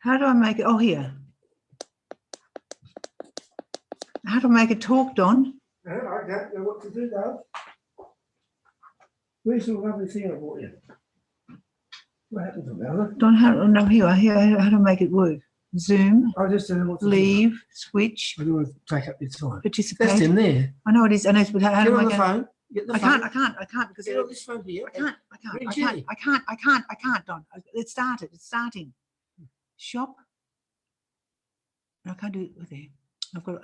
How do I make it? Oh, here. How to make it talk, Don? I don't know what to do though. Where's the lovely thing I bought you? What happened to Mel? Don, how? No, here. How to make it work? Zoom. I just don't know what to do. Leave. Switch. I don't want to take up your time. Participate. That's in there. I know it is. I know, but how Get do on I the phone. Get the I phone. can't because Get on this phone here. I can't, Don. It started. It's starting. Shop. I can't do it with there. I've got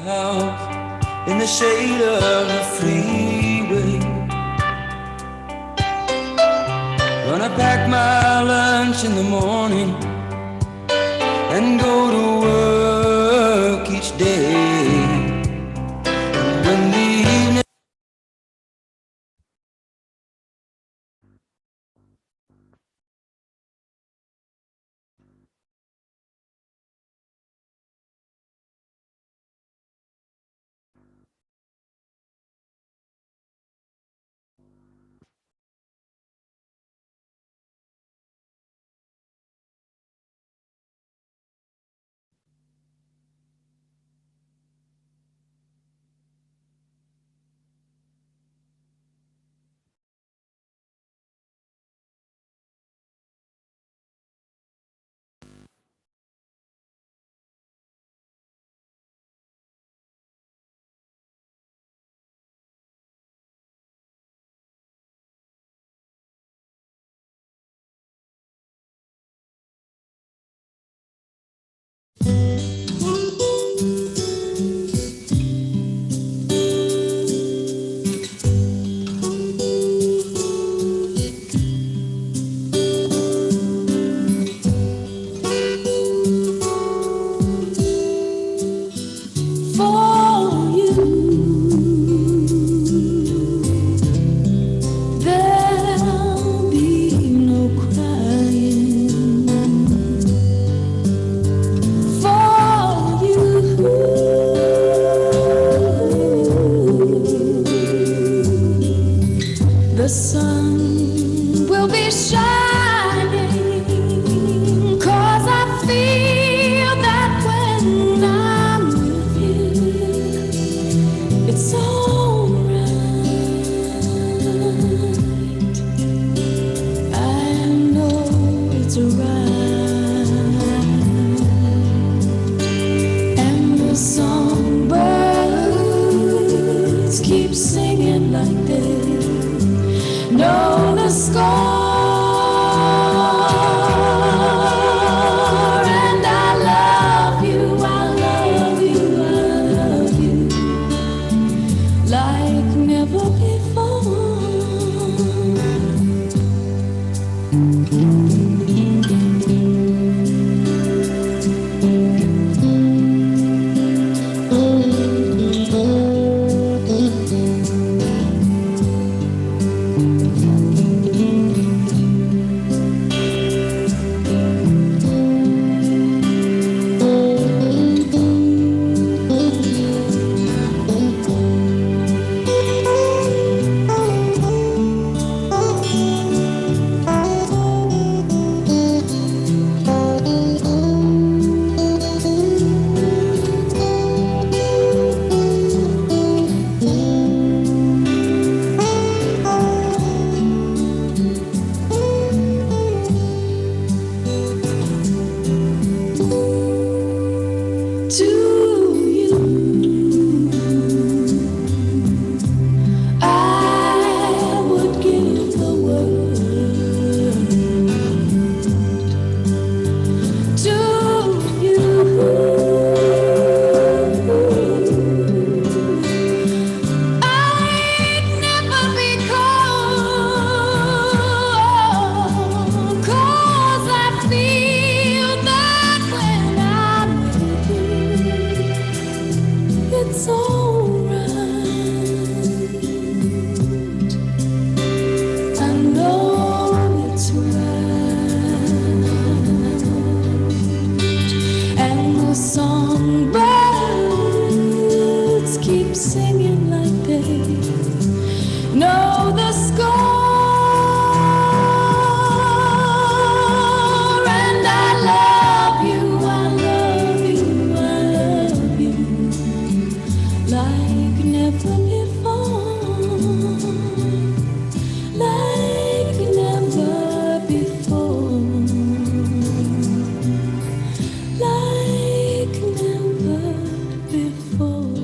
house in the shade of the freeway. Gonna pack my lunch in the morning and go to work each day. And when the evening the sun will be shining, 'cause I feel that when I'm with you, it's alright. I know it's right. And the songbirds keep singing like they know the score. And I love you, I love you, I love you like never before. It's alright. I know it's right. And the songbirds keep singing like they know the score. And I love you, I love you, I love you like never before, like never before, like never before.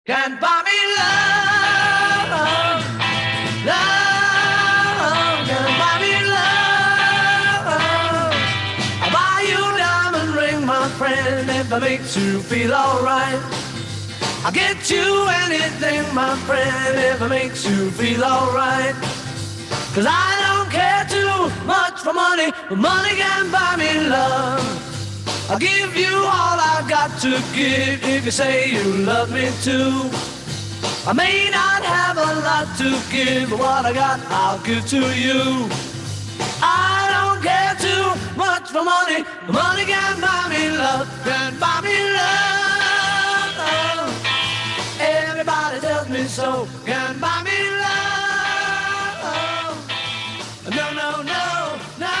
Can't buy me it makes you feel alright. I'll get you anything, my friend, if it makes you feel alright. 'Cause I don't care too much for money, but money can buy me love. I'll give you all I got to give if you say you love me too. I may not have a lot to give, but what I got I'll give to you. I don't care too much for money, but money can buy me love, can buy me love. Everybody tells me so, can buy me love. No, no, no, no,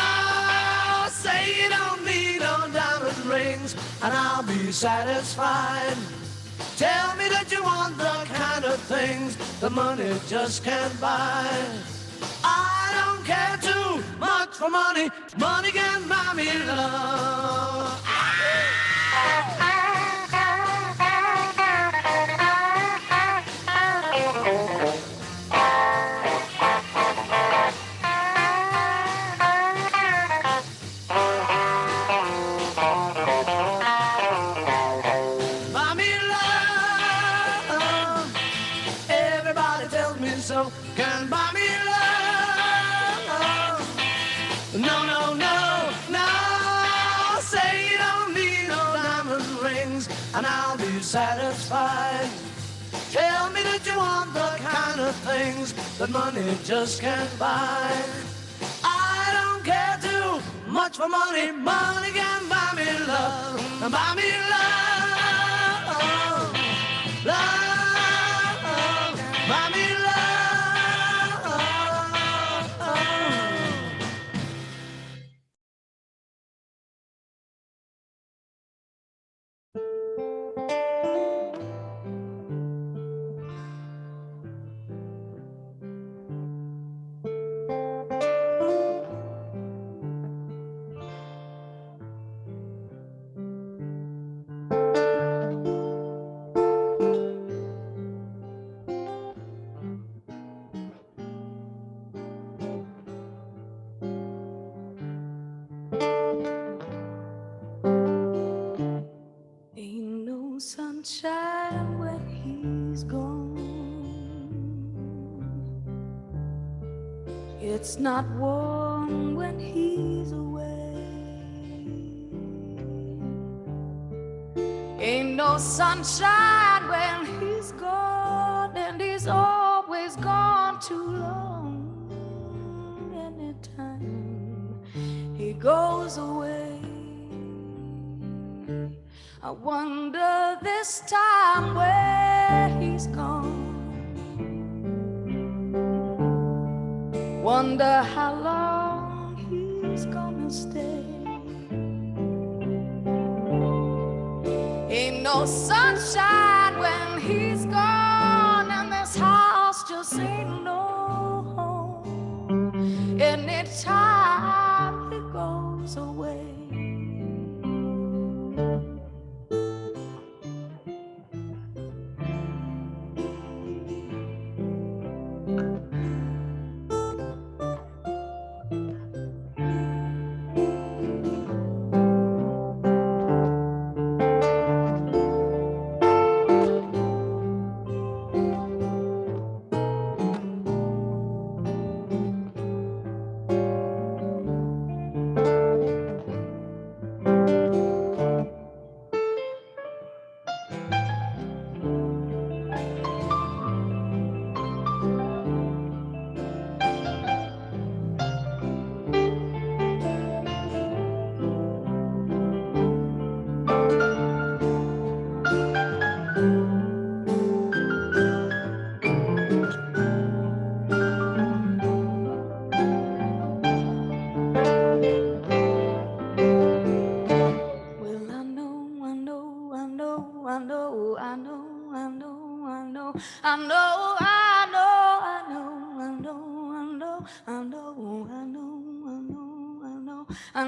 say you don't need no diamond rings, and I'll be satisfied. Tell me that you want the kind of things that money just can't buy. I don't care too much for money, money can buy me love. Buy me love. Everybody tells me so, can buy me love. No, no, no, no, say you don't need no diamond rings, and I'll be satisfied. Tell me that you want the kind of things that money just can't buy. I don't care too much for money, money can buy me love, buy me love, love, buy me love. Ain't no sunshine when he's gone. It's not warm when he's away. Ain't no sunshine when he's gone, and he's always gone too long. Anytime he goes away, I wonder this time where he's gone. Wonder how long he's gonna stay. Ain't no sunshine when he's gone, and this house just ain't no home. Anytime he goes away.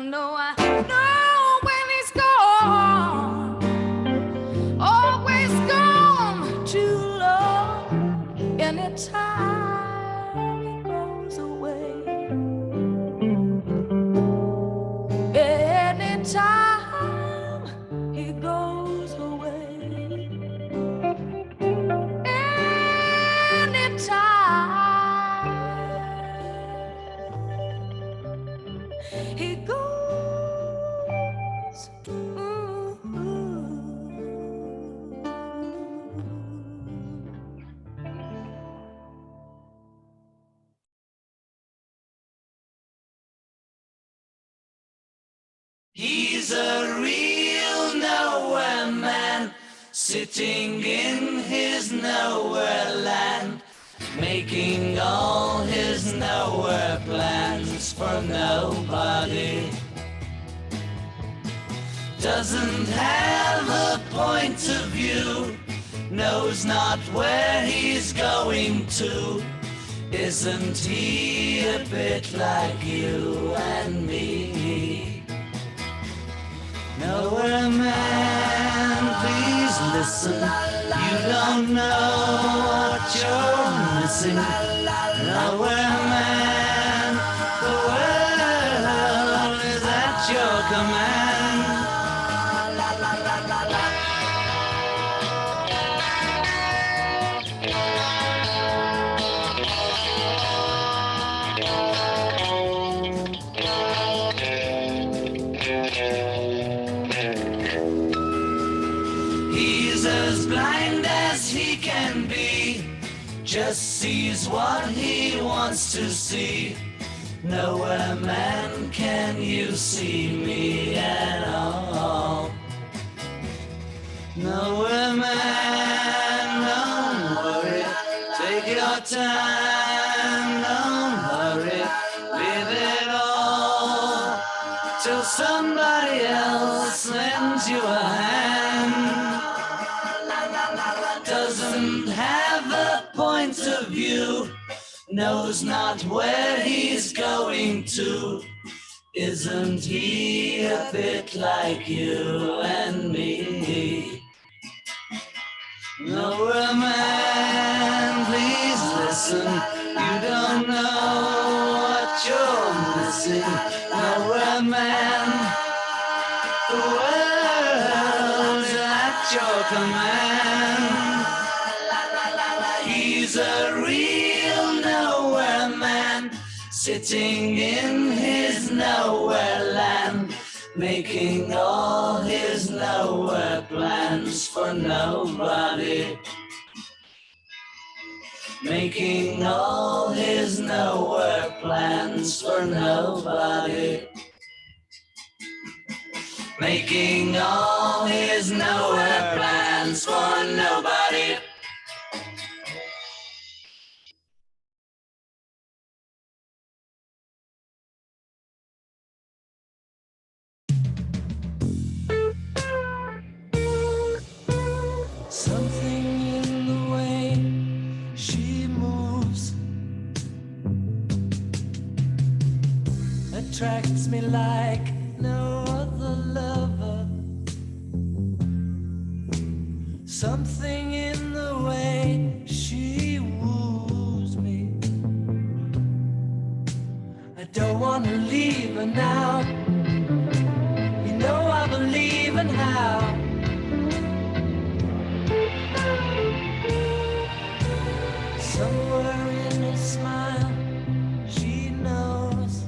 I know when he's gone, always gone too long. Anytime he goes away, anytime he goes he goes. He's a real nowhere man, sitting in his nowhere land, making all his nowhere plans for nobody. Doesn't have a point of view, knows not where he's going to. Isn't he a bit like you and me? Nowhere man, please listen. You don't know what you're missing. Nowhere man, the world is at your command. He's as blind as he can be, just sees what he wants to see. Nowhere man, can you see me at all? Nowhere man, don't worry, take your time, don't hurry, leave it all till somebody else lends you a hand. Doesn't have a point of view, knows not where he's going to. Isn't he a bit like you and me? Nowhere man, please listen. You don't know what you're missing. Nowhere man, the world's at your command. He's a real nowhere man, sitting in his nowhere land, making all his nowhere plans for nobody. Making all his nowhere plans for nobody. Making all his nowhere plans for nobody. Something in the way she moves attracts me like no other lover. Something in the way she woos me. I don't want to leave her now. You know I believe in how. Somewhere in her smile, she knows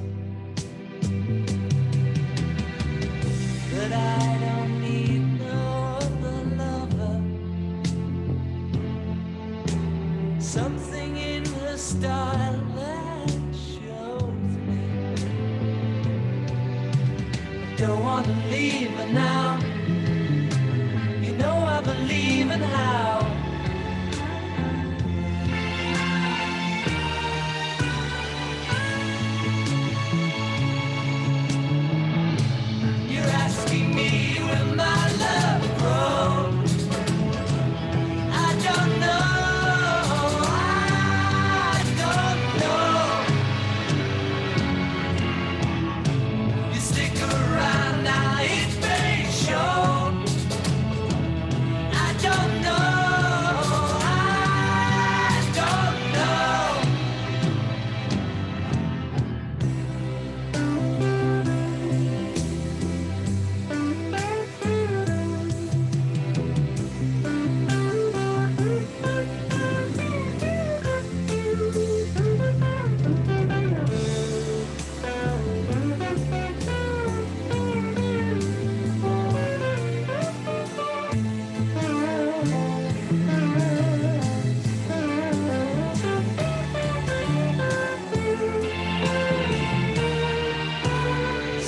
that I don't need no other lover. Something in her style that shows me I don't want to leave her now. You know I believe in how. I don't know.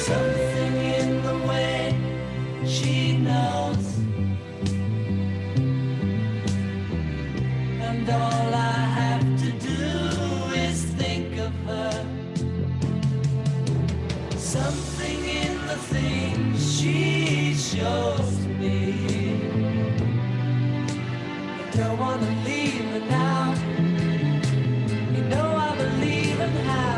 something in the way she knows, and all I have to do is think of her. Something in the things she shows me. I don't want to leave her now. You know I believe in how.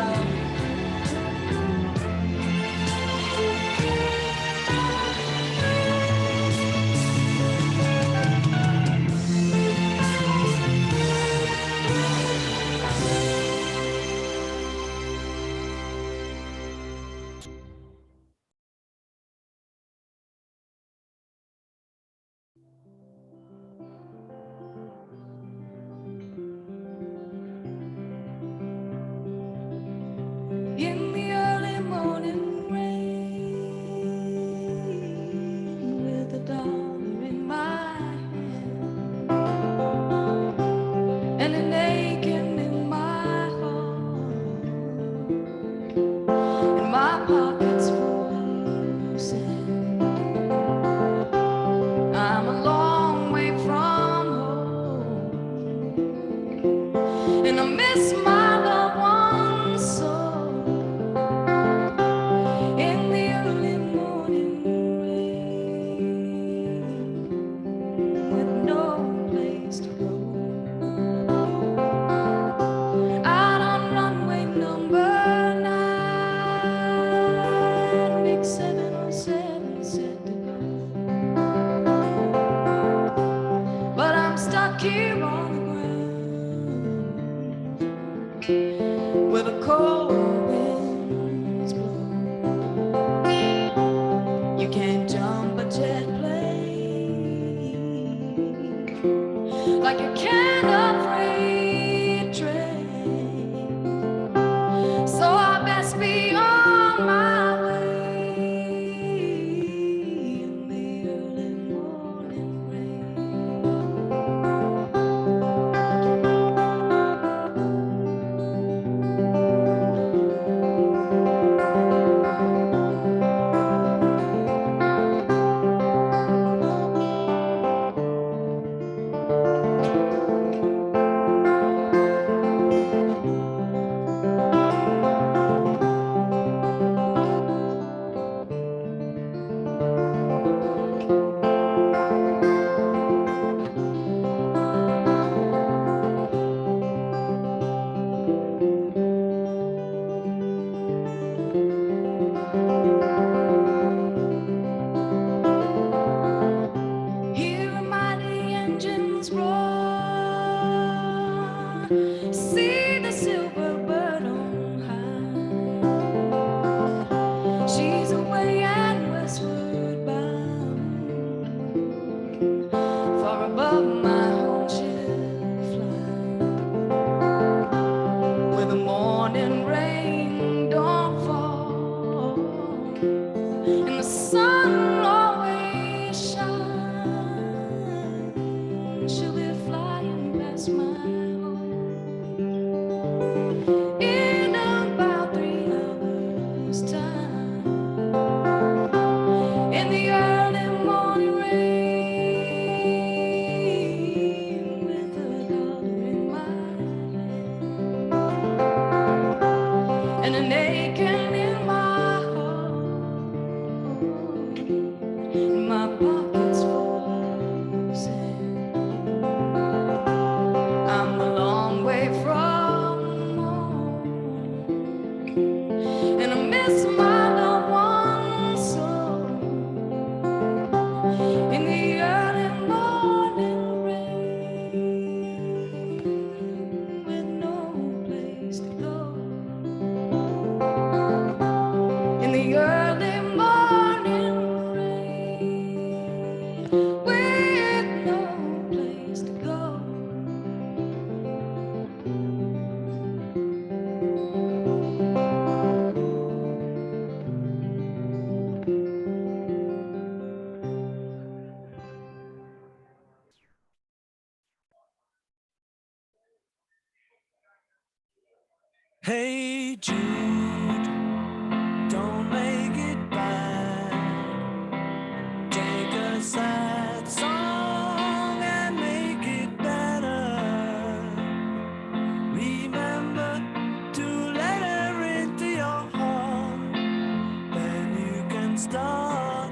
don't start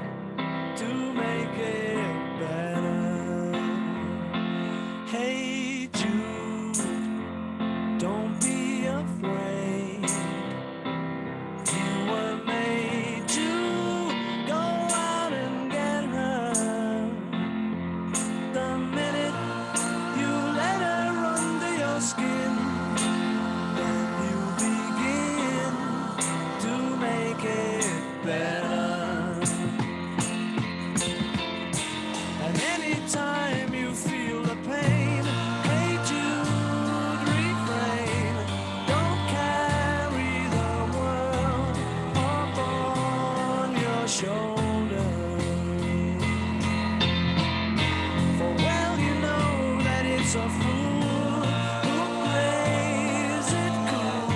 to make it better. Hey Jude, don't be afraid. You were made to go out and get her. The minute you let her under your skin, then you begin to make it better. And anytime you feel the pain, hey Jude, refrain. Don't carry the world up on your shoulder. For well you know that it's a fool who plays it cool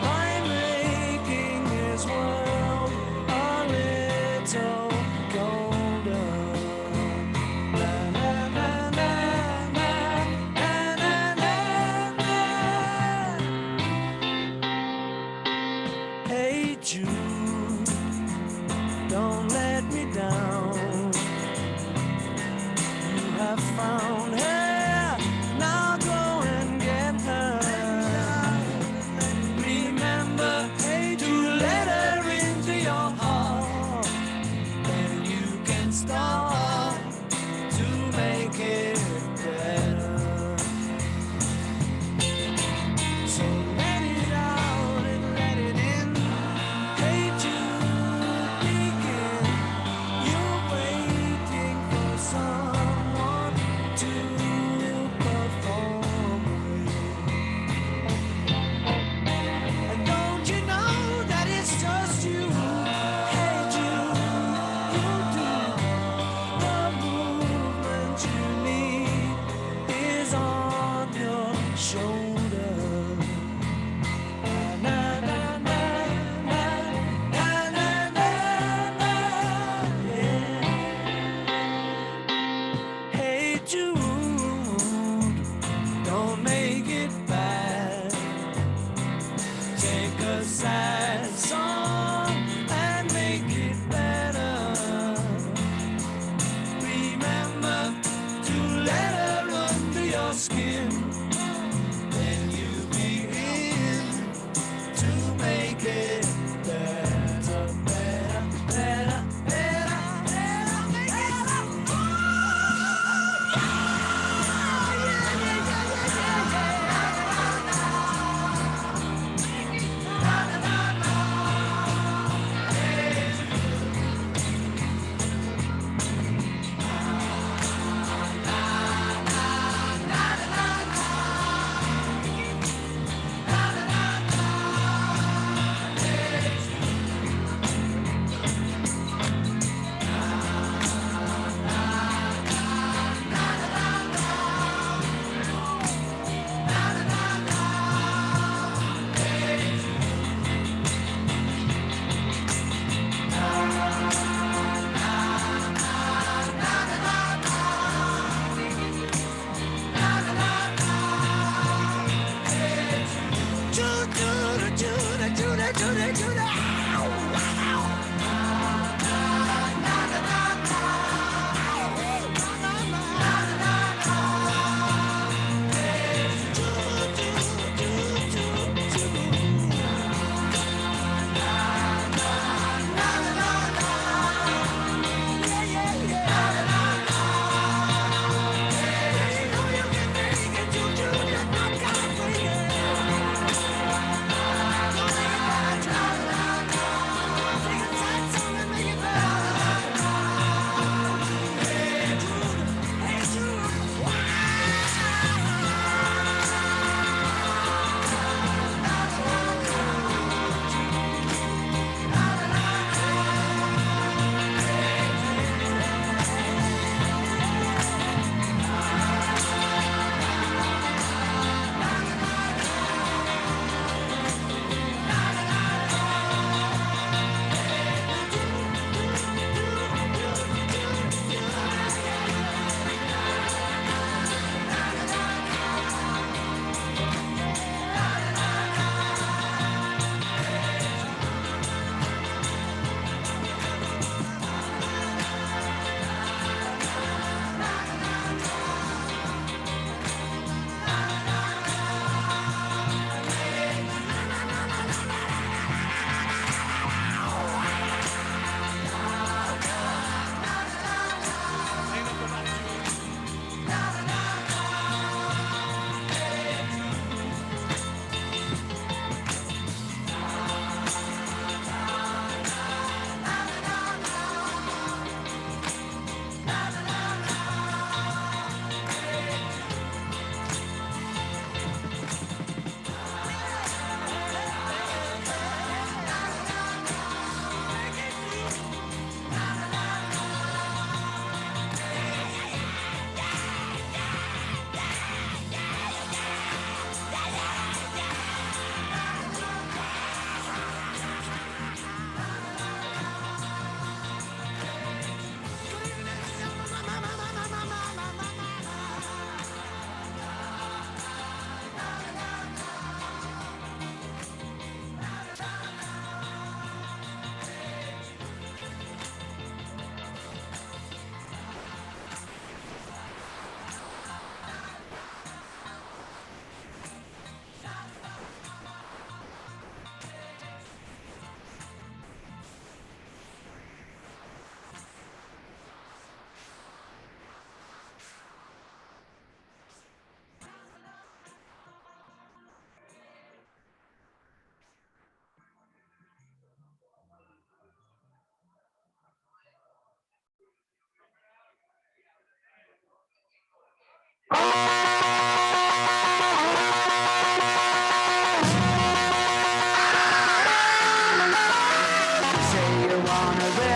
by making his world a little colder. Na, na, na, na, na, na, na, na, na. Hey Jude, don't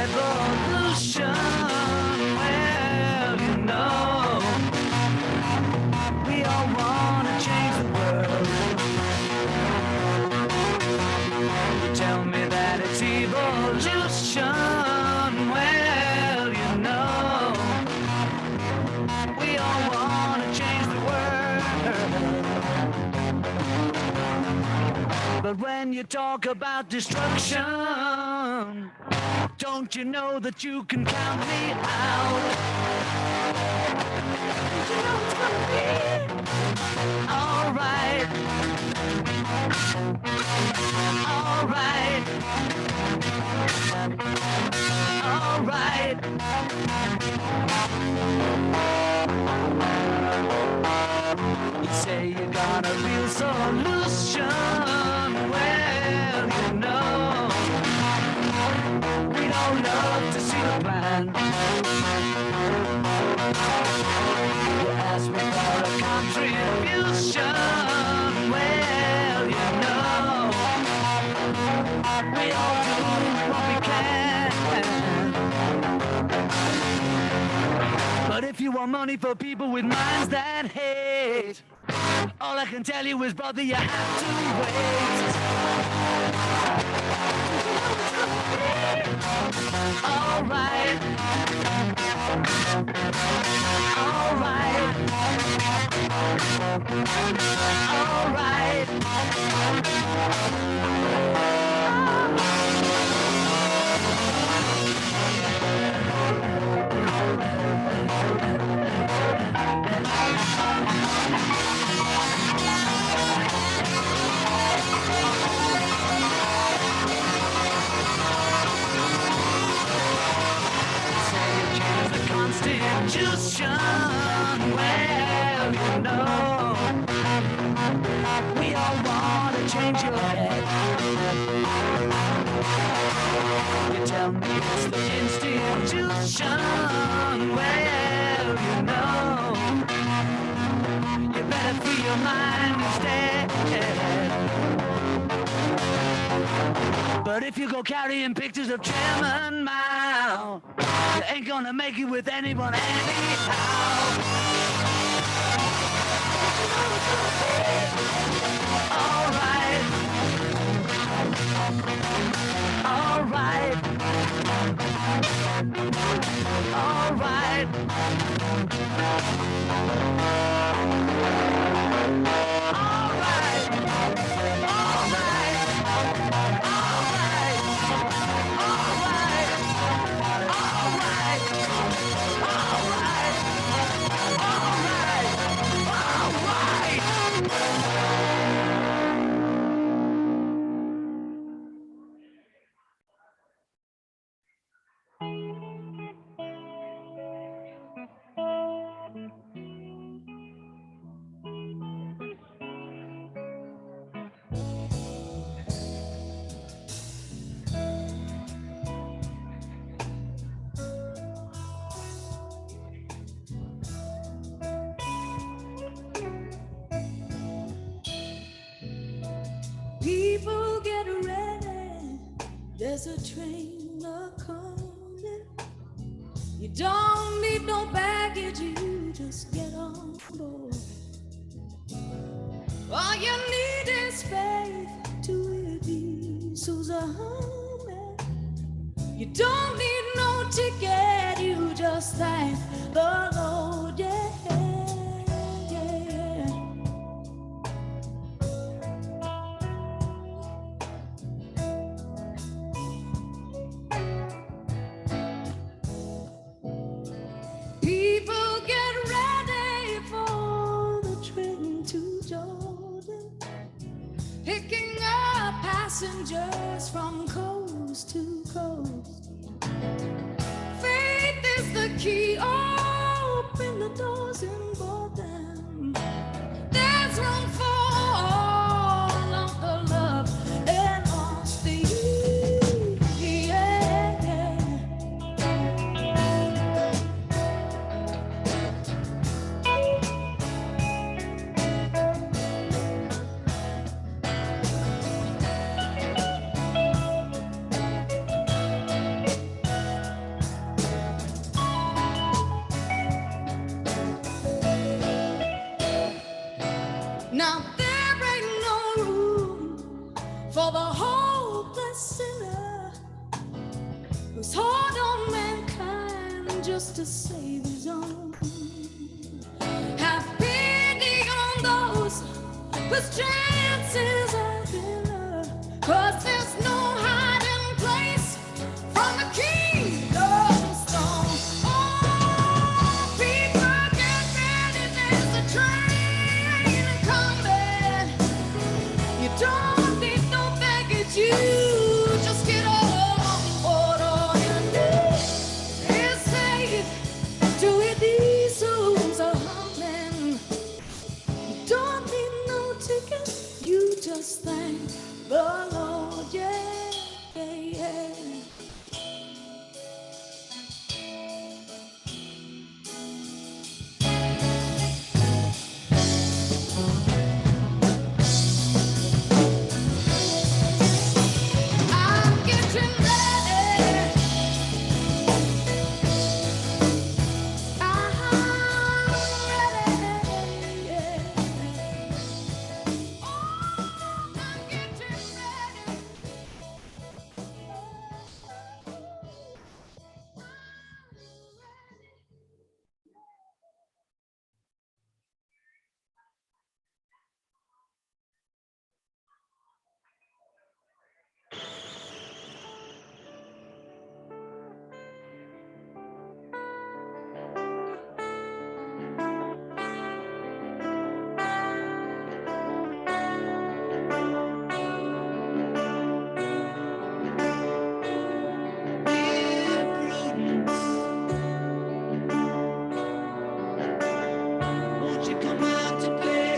revolution. Well, you know, we all want to change the world. You tell me that it's evolution. Well, you know, we all want to change the world. But when you talk about destruction, don't you know that you can count me out? Don't you know it's gonna be alright? Alright. Alright. You say you got a real solution. Well, you know, we'd all love to see the plan. You ask me for a contribution. Well, you know, we all do what we can. But if you want money for people with minds that hate, all I can tell you is, brother, you have to wait. Alright. Alright. Alright. Constitution, well, you know, we all want to change your head. You tell me it's the institution, well, you know, you better free your mind instead. But if you go carrying pictures of Chairman Mao, you ain't gonna make it with anyone anyhow. Alright. Alright. Alright. Alright. People get ready, there's a train a-coming. You don't need no baggage, you just get on board. All you need is faith to it diesels a humming. You don't need no ticket, you just thank the Lord, yeah. Picking up passengers from coast to coast. Faith is the key, open the doors and board them. There's room for all of the love and honesty. was hard on mankind just to save his own. Have pity on those whose chances are thinner, 'cause there's no hiding place from the kingdom stone. Oh, people get ready, there's a train coming. You don't need no baggage, you just get on board. All you need is faith to hear these souls are humming. You don't need no ticket, you just thank the Lord, yeah, yeah, yeah. I'm getting ready. I'm ready, yeah. Oh, I'm getting ready. Won't you come out to play?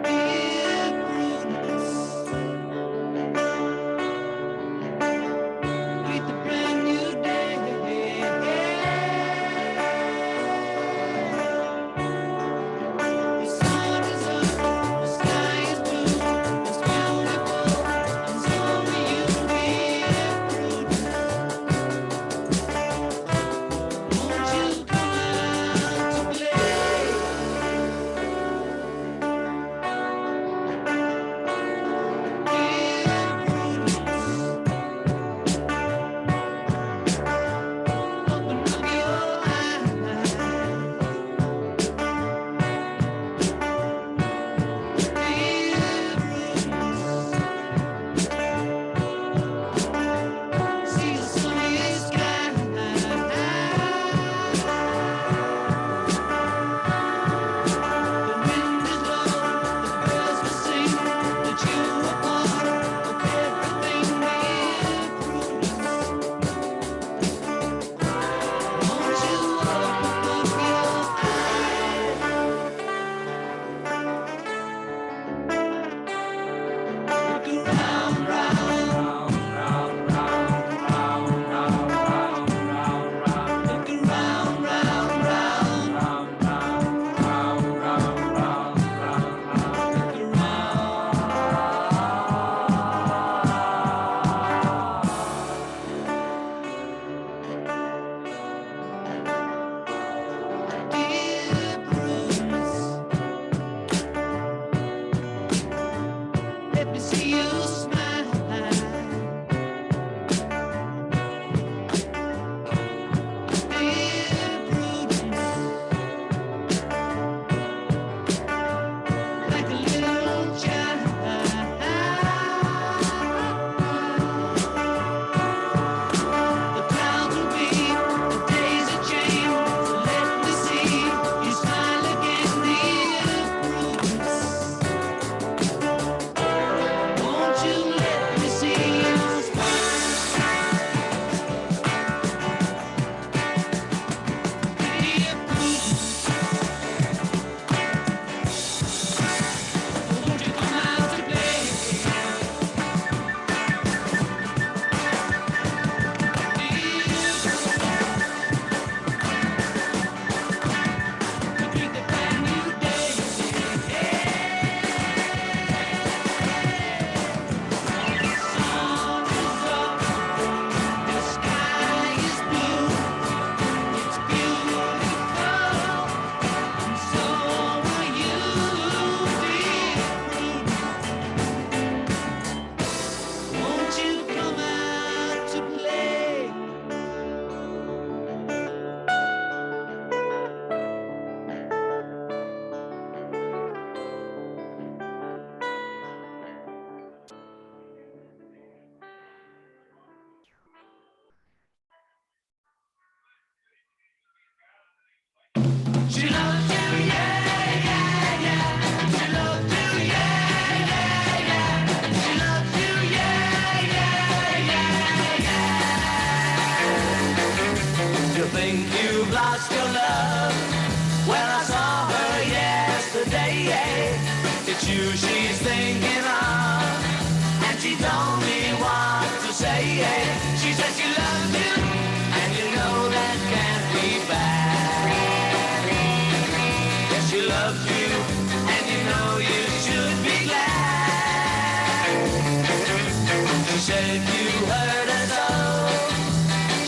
Dear Prudence, greet the brand new day. The sun is up, the sky is blue, it's beautiful, and so are you, dear Prudence. Won't you come out to play? Dear Prudence, open up your eyes. See the sunny sky. The wind is low, the birds will sing, that you are part of everything, dear Prudence. Won't you open up your eyes? Look around, round, look around, round, round, look around. Dear Prudence, let me see you smile. Dear Prudence, like a little child. The clouds will be, the days are changed. So let me see you smile again, dear Prudence. Won't you said you heard her so.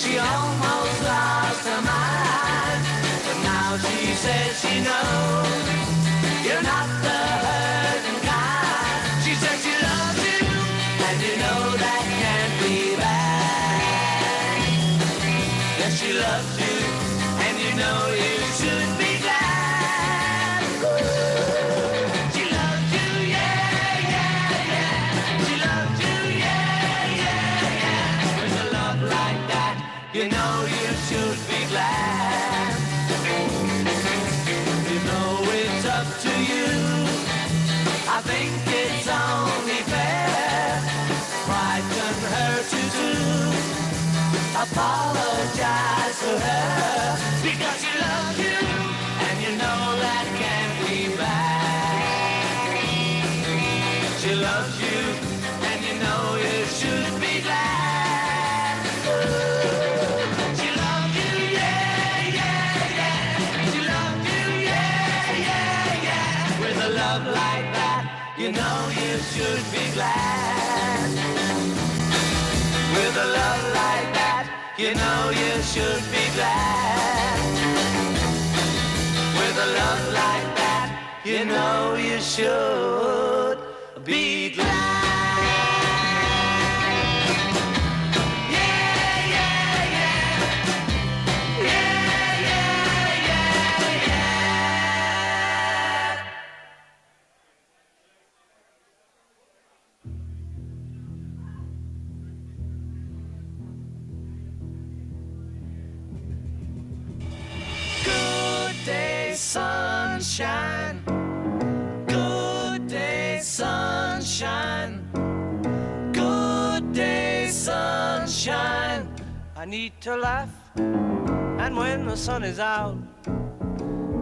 She almost lost her mind, but now she says she knows you're not the hurting kind. She says she loves you, and you know that can't be bad. Yes, she loves you, and you know you should be glad. She loves you, yeah, yeah, yeah. She loves you, yeah, yeah, yeah. With a love like that, you know you should be glad. You know it's up to you. I think it's only fair. Frighten her to do. Apologize to her because she loves you, and you know that can't be bad. She loves you, and you know you should be glad. She loves you, yeah, yeah, yeah. She loves you, yeah, yeah, yeah. With a love like that, you know you should be glad. With a love like that, you know you should be glad. With a love like that, you know you should be glad. Yeah, yeah, yeah. Yeah, yeah, yeah, yeah. Good day, sunshine. Good day, sunshine. Good day, sunshine. I need to laugh, and when the sun is out,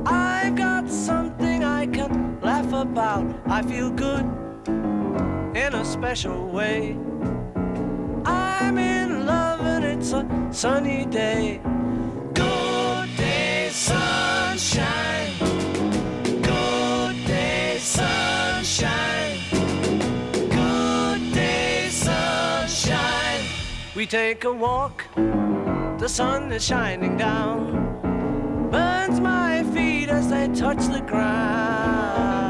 I've got something I can laugh about. I feel good in a special way. I'm in love and it's a sunny day. Good day, sunshine. Good day, sunshine. Good day, sunshine. We take a walk, the sun is shining down, burns my feet as they touch the ground.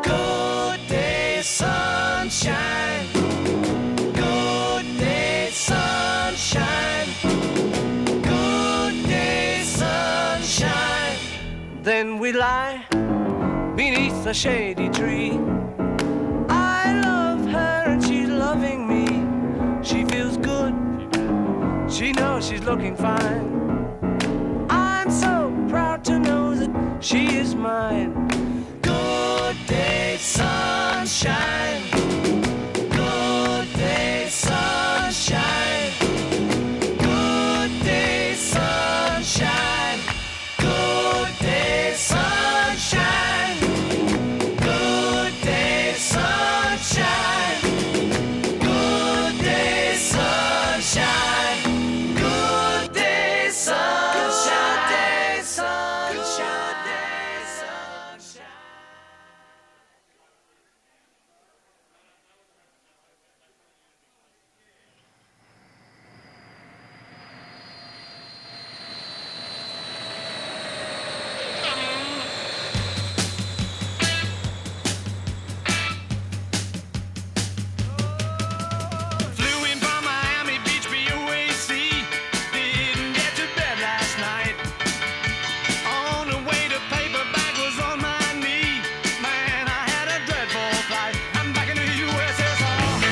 Good day, sunshine. Good day, sunshine. Good day, sunshine. Then we lie beneath a shady tree. I love her and she's loving me. She feels good. She knows she's looking fine. I'm so proud to know that she is mine. Good day, sunshine. Good day, sunshine. Good day, sunshine. Good day, sunshine. Good day, sunshine. Good day, sunshine. Good day, sunshine. Good day, sunshine. Flew in from Miami Beach, BUAC. Didn't get to bed last night. On the way to paperback was on my knee. Man, I had a dreadful flight. I'm back in the USSR.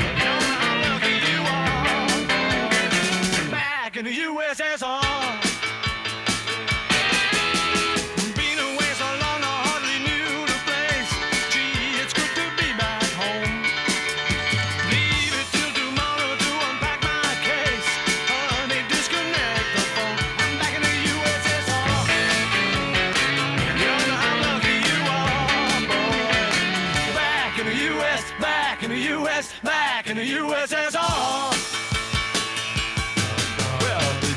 You know how lucky you are, boy. Back in the USSR. Been away so long, I hardly knew the place. Gee, it's good to be back home. Leave it till tomorrow to unpack my case. Honey, disconnect the phone. I'm back in the USSR. You know how lucky you are, boy. Back in the US, back in the US, back in the USSR. Well, the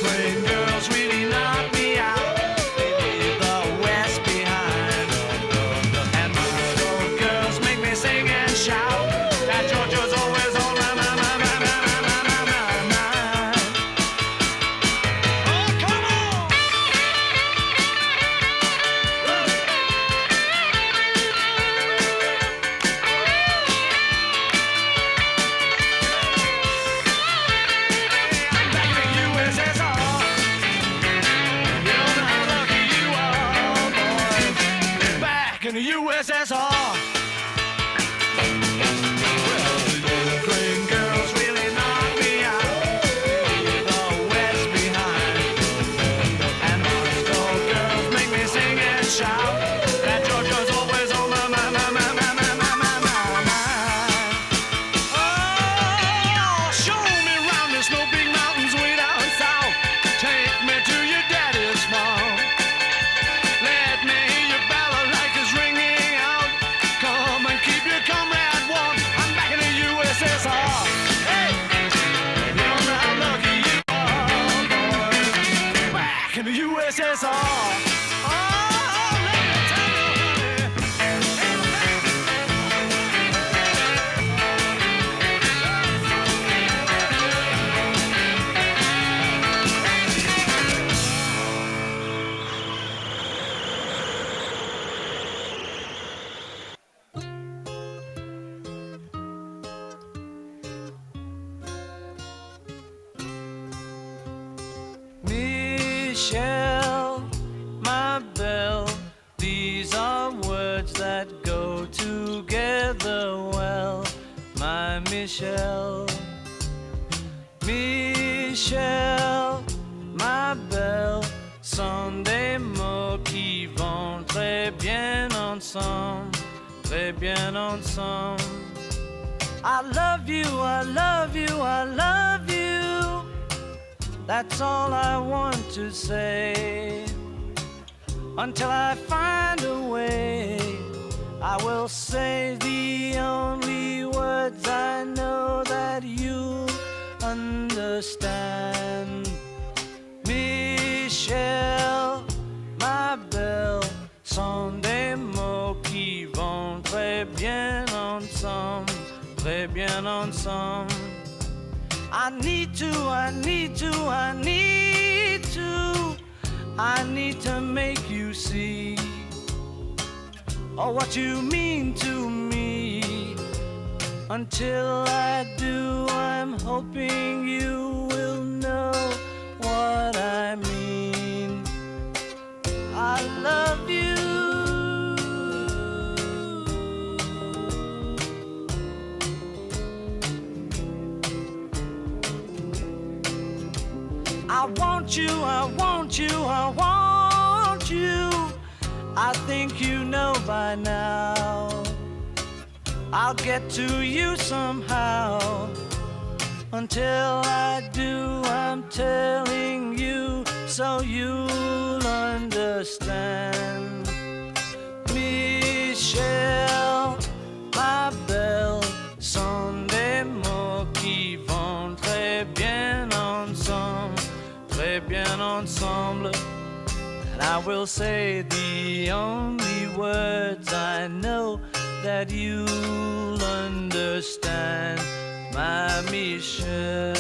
plain girls really knocked me out. USSR. Well, the Ukraine girls really knock me out. The West behind. And Moscow girls make me sing and shout. That Georgia's always on my mind. Oh, show me round the snow big mountains way down south. Take me to your daddy's farm. Let me hear your balalaikas ringing out. Come and keep your comrade warm. I'm back in the USSR. Hey, you don't know how lucky you are, boy. Back in the USSR. Oh, let me tell you, Michelle, my belle, these are words that go together well. My Michelle, Michelle, my belle, sont des mots qui vont très bien ensemble, très bien ensemble. I love you, I love you, I love you. That's all I want to say. Until I find a way, I will say the only words I know that you understand. Michelle, my belle, sont des mots qui vont très bien ensemble, très bien ensemble. I need to, I need to, I need to, I need to make you see, oh, what you mean to me. Until I do, I'm hoping you will know what I mean. I love you. I want you, I want you, I want you. I think you know by now. I'll get to you somehow. Until I do, I'm telling you so you'll understand. Michelle, ma belle, sont des mots qui vont très bien ensemble, très bien ensemble. And I will say the only words I know that you'll understand, my Michelle.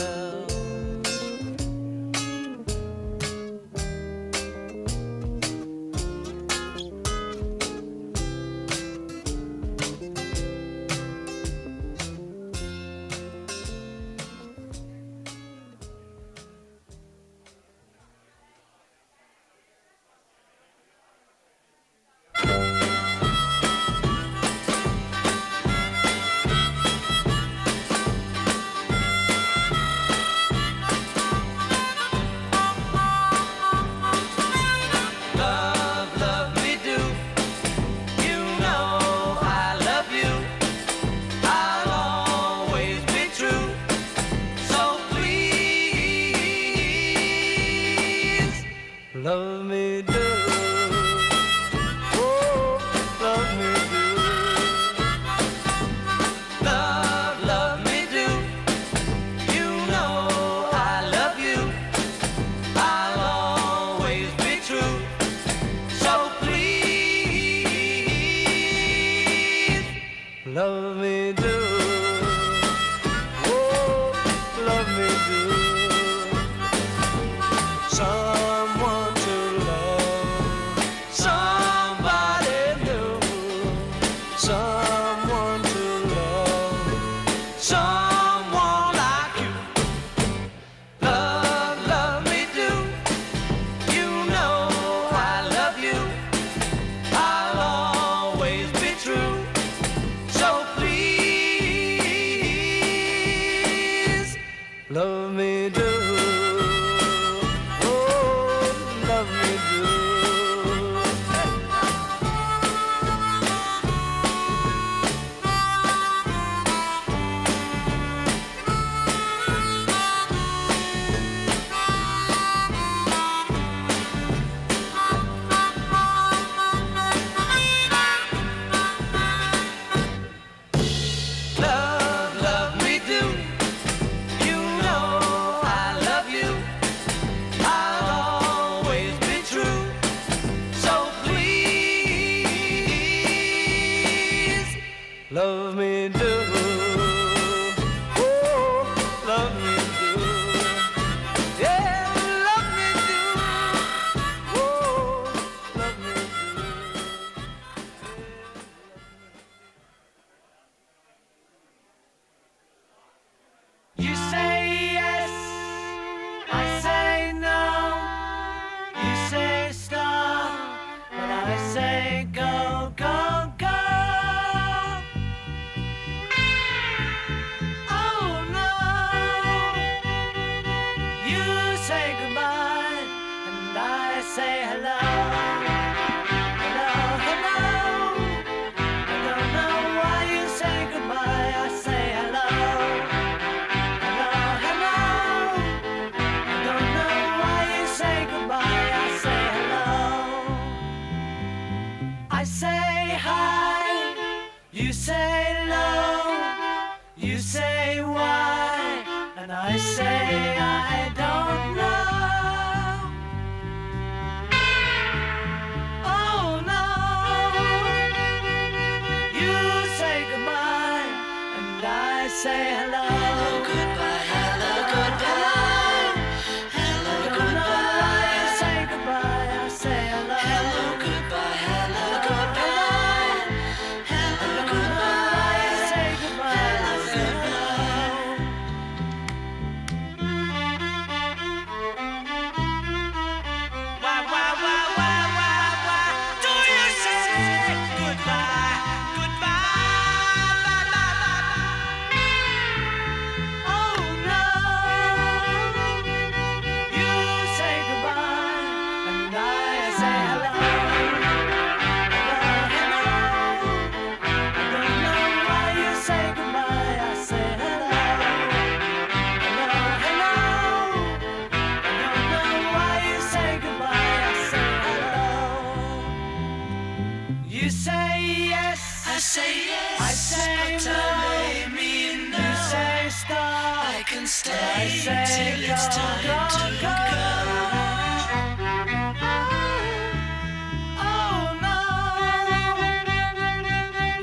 Love me do, oh, love me do. Love, love me do. You know I love you. I'll always be true. So please, love me do. Oh, love me do. Someone to love. You say no, you say why, and I say I don't know. Oh no, you say goodbye, and I say hello. Hello, goodbye, hello, goodbye. Hello, goodbye. Why you say goodbye, I say hello. Hello, goodbye, hello, goodbye. Hello, goodbye. Why you say goodbye, I say hello. Why do you say goodbye, goodbye? Oh no, you say goodbye, and I say hello. Hello, hello. I don't know why you say goodbye, I say hello. Hello, hello. I don't know why you say goodbye, I say hello. You say yes, I say yes, I say no, you say stop, I can stay till it's time to go. Oh no,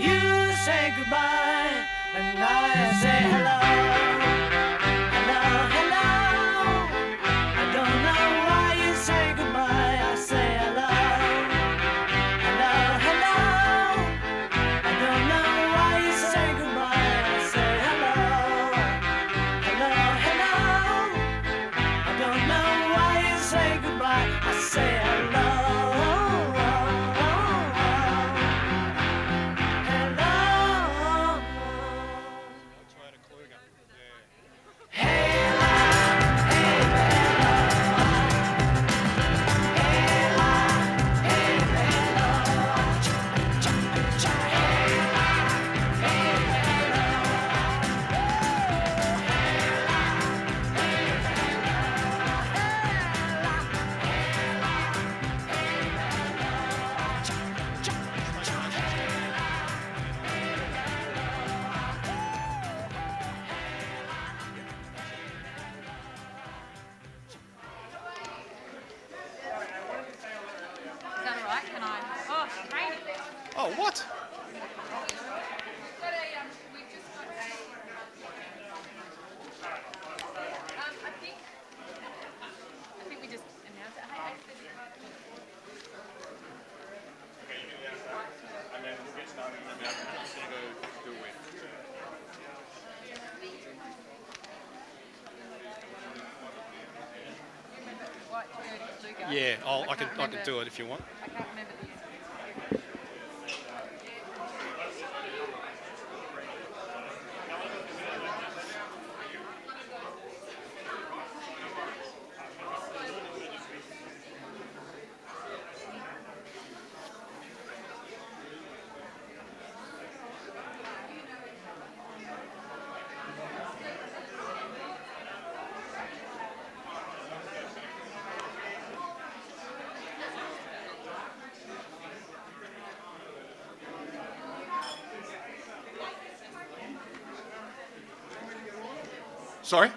you say goodbye, and I say hello. Hello, hello. I don't know why you say goodbye, I say hello. Hello, hello. I don't know why you say goodbye, I say hello. Hello, hello. I don't know why you say goodbye, I say hello. Is that all right? Can I? Oh, it's raining. Oh, what? We've just got a. I think we just announced it. Hey, And then we'll get started and then we'll see go do it. White Toyota Luger. Yeah, I can't can remember- do it if you want. I can't remember the. Sorry?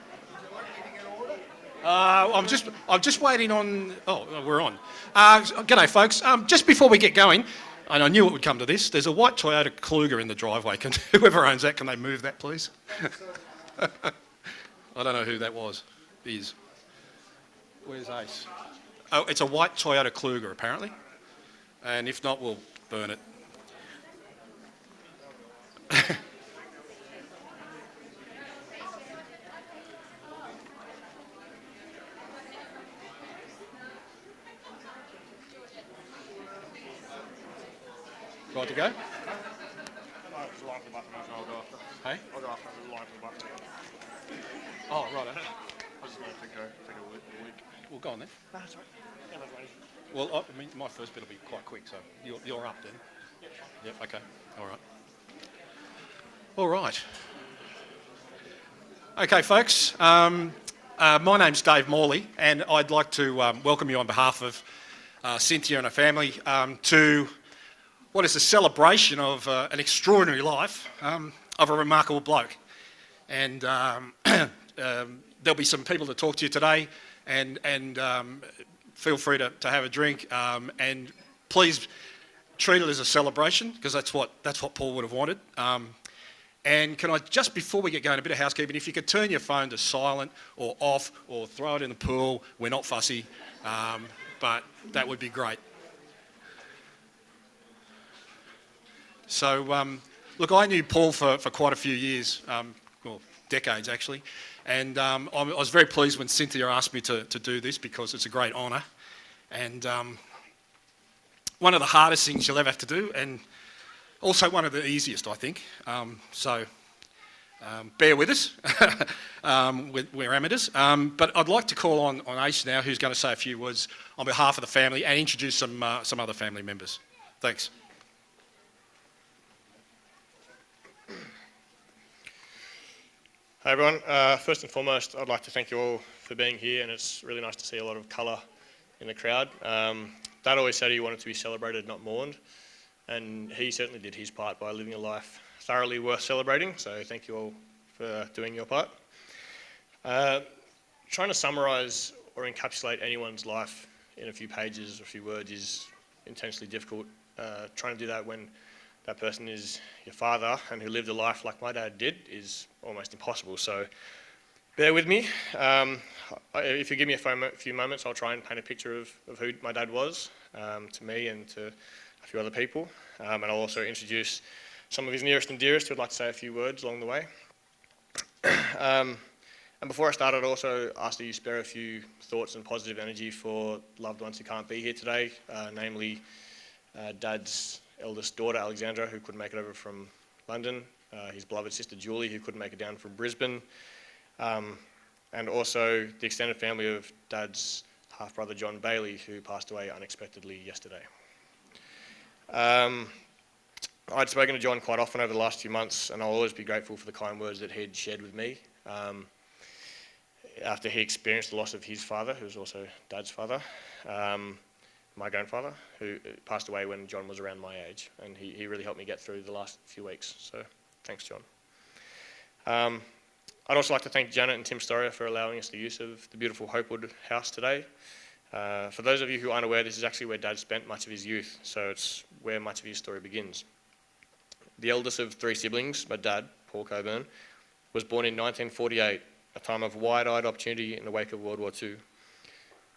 I'm just waiting on. Oh, we're on. G'day, folks. Just before we get going, and I knew it would come to this. There's a white Toyota Kluger in the driveway. Can whoever owns that, can they move that, please? I don't know who that is. Where's Ace? Oh, it's a white Toyota Kluger apparently, and if not, we'll burn it. Right to go? Hey? I'll go after the line for the button. Oh, right. I was just going to take a week. Well, go on then. No, that's right. Yeah, that's right. Well, I mean, my first bit will be quite quick, so you're up then. Yep. Okay. All right. All right. Okay, folks. My name's Dave Morley, and I'd like to welcome you on behalf of Cynthia and her family to what is a celebration of an extraordinary life of a remarkable bloke. And there'll be some people to talk to you today, and feel free to have a drink, and please treat it as a celebration, because that's what Paul would have wanted. And can I, just before we get going, a bit of housekeeping, if you could turn your phone to silent or off or throw it in the pool. We're not fussy, but that would be great. So, look, I knew Paul for quite a few years, well, decades actually, and I was very pleased when Cynthia asked me to do this, because it's a great honour, and one of the hardest things you'll ever have to do, and also one of the easiest, I think. So bear with us. We're amateurs. But I'd like to call on Ace now, who's going to say a few words on behalf of the family and introduce some other family members. Thanks. Hi everyone. First and foremost, I'd like to thank you all for being here, and it's really nice to see a lot of colour in the crowd. Dad always said he wanted to be celebrated, not mourned. And he certainly did his part by living a life thoroughly worth celebrating, so thank you all for doing your part. Trying to summarise or encapsulate anyone's life in a few pages or a few words is intensely difficult. Trying to do that when that person is your father and who lived a life like my dad did is almost impossible, so bear with me. If you give me a few moments, I'll try and paint a picture of who my dad was to me and to a few other people, and I'll also introduce some of his nearest and dearest who'd like to say a few words along the way. And before I start, I'd also ask that you spare a few thoughts and positive energy for loved ones who can't be here today, namely Dad's eldest daughter Alexandra, who couldn't make it over from London, his beloved sister Julie, who couldn't make it down from Brisbane, and also the extended family of Dad's half-brother John Bailey, who passed away unexpectedly yesterday. I'd spoken to John quite often over the last few months, and I'll always be grateful for the kind words that he'd shared with me after he experienced the loss of his father, who was also Dad's father, my grandfather, who passed away when John was around my age, and he really helped me get through the last few weeks, so thanks, John. I'd also like to thank Janet and Tim Storia for allowing us the use of the beautiful Hopewood house today. For those of you who aren't aware, this is actually where Dad spent much of his youth, so it's where much of his story begins. The eldest of three siblings, my dad, Paul Cockburn, was born in 1948, a time of wide-eyed opportunity in the wake of World War II.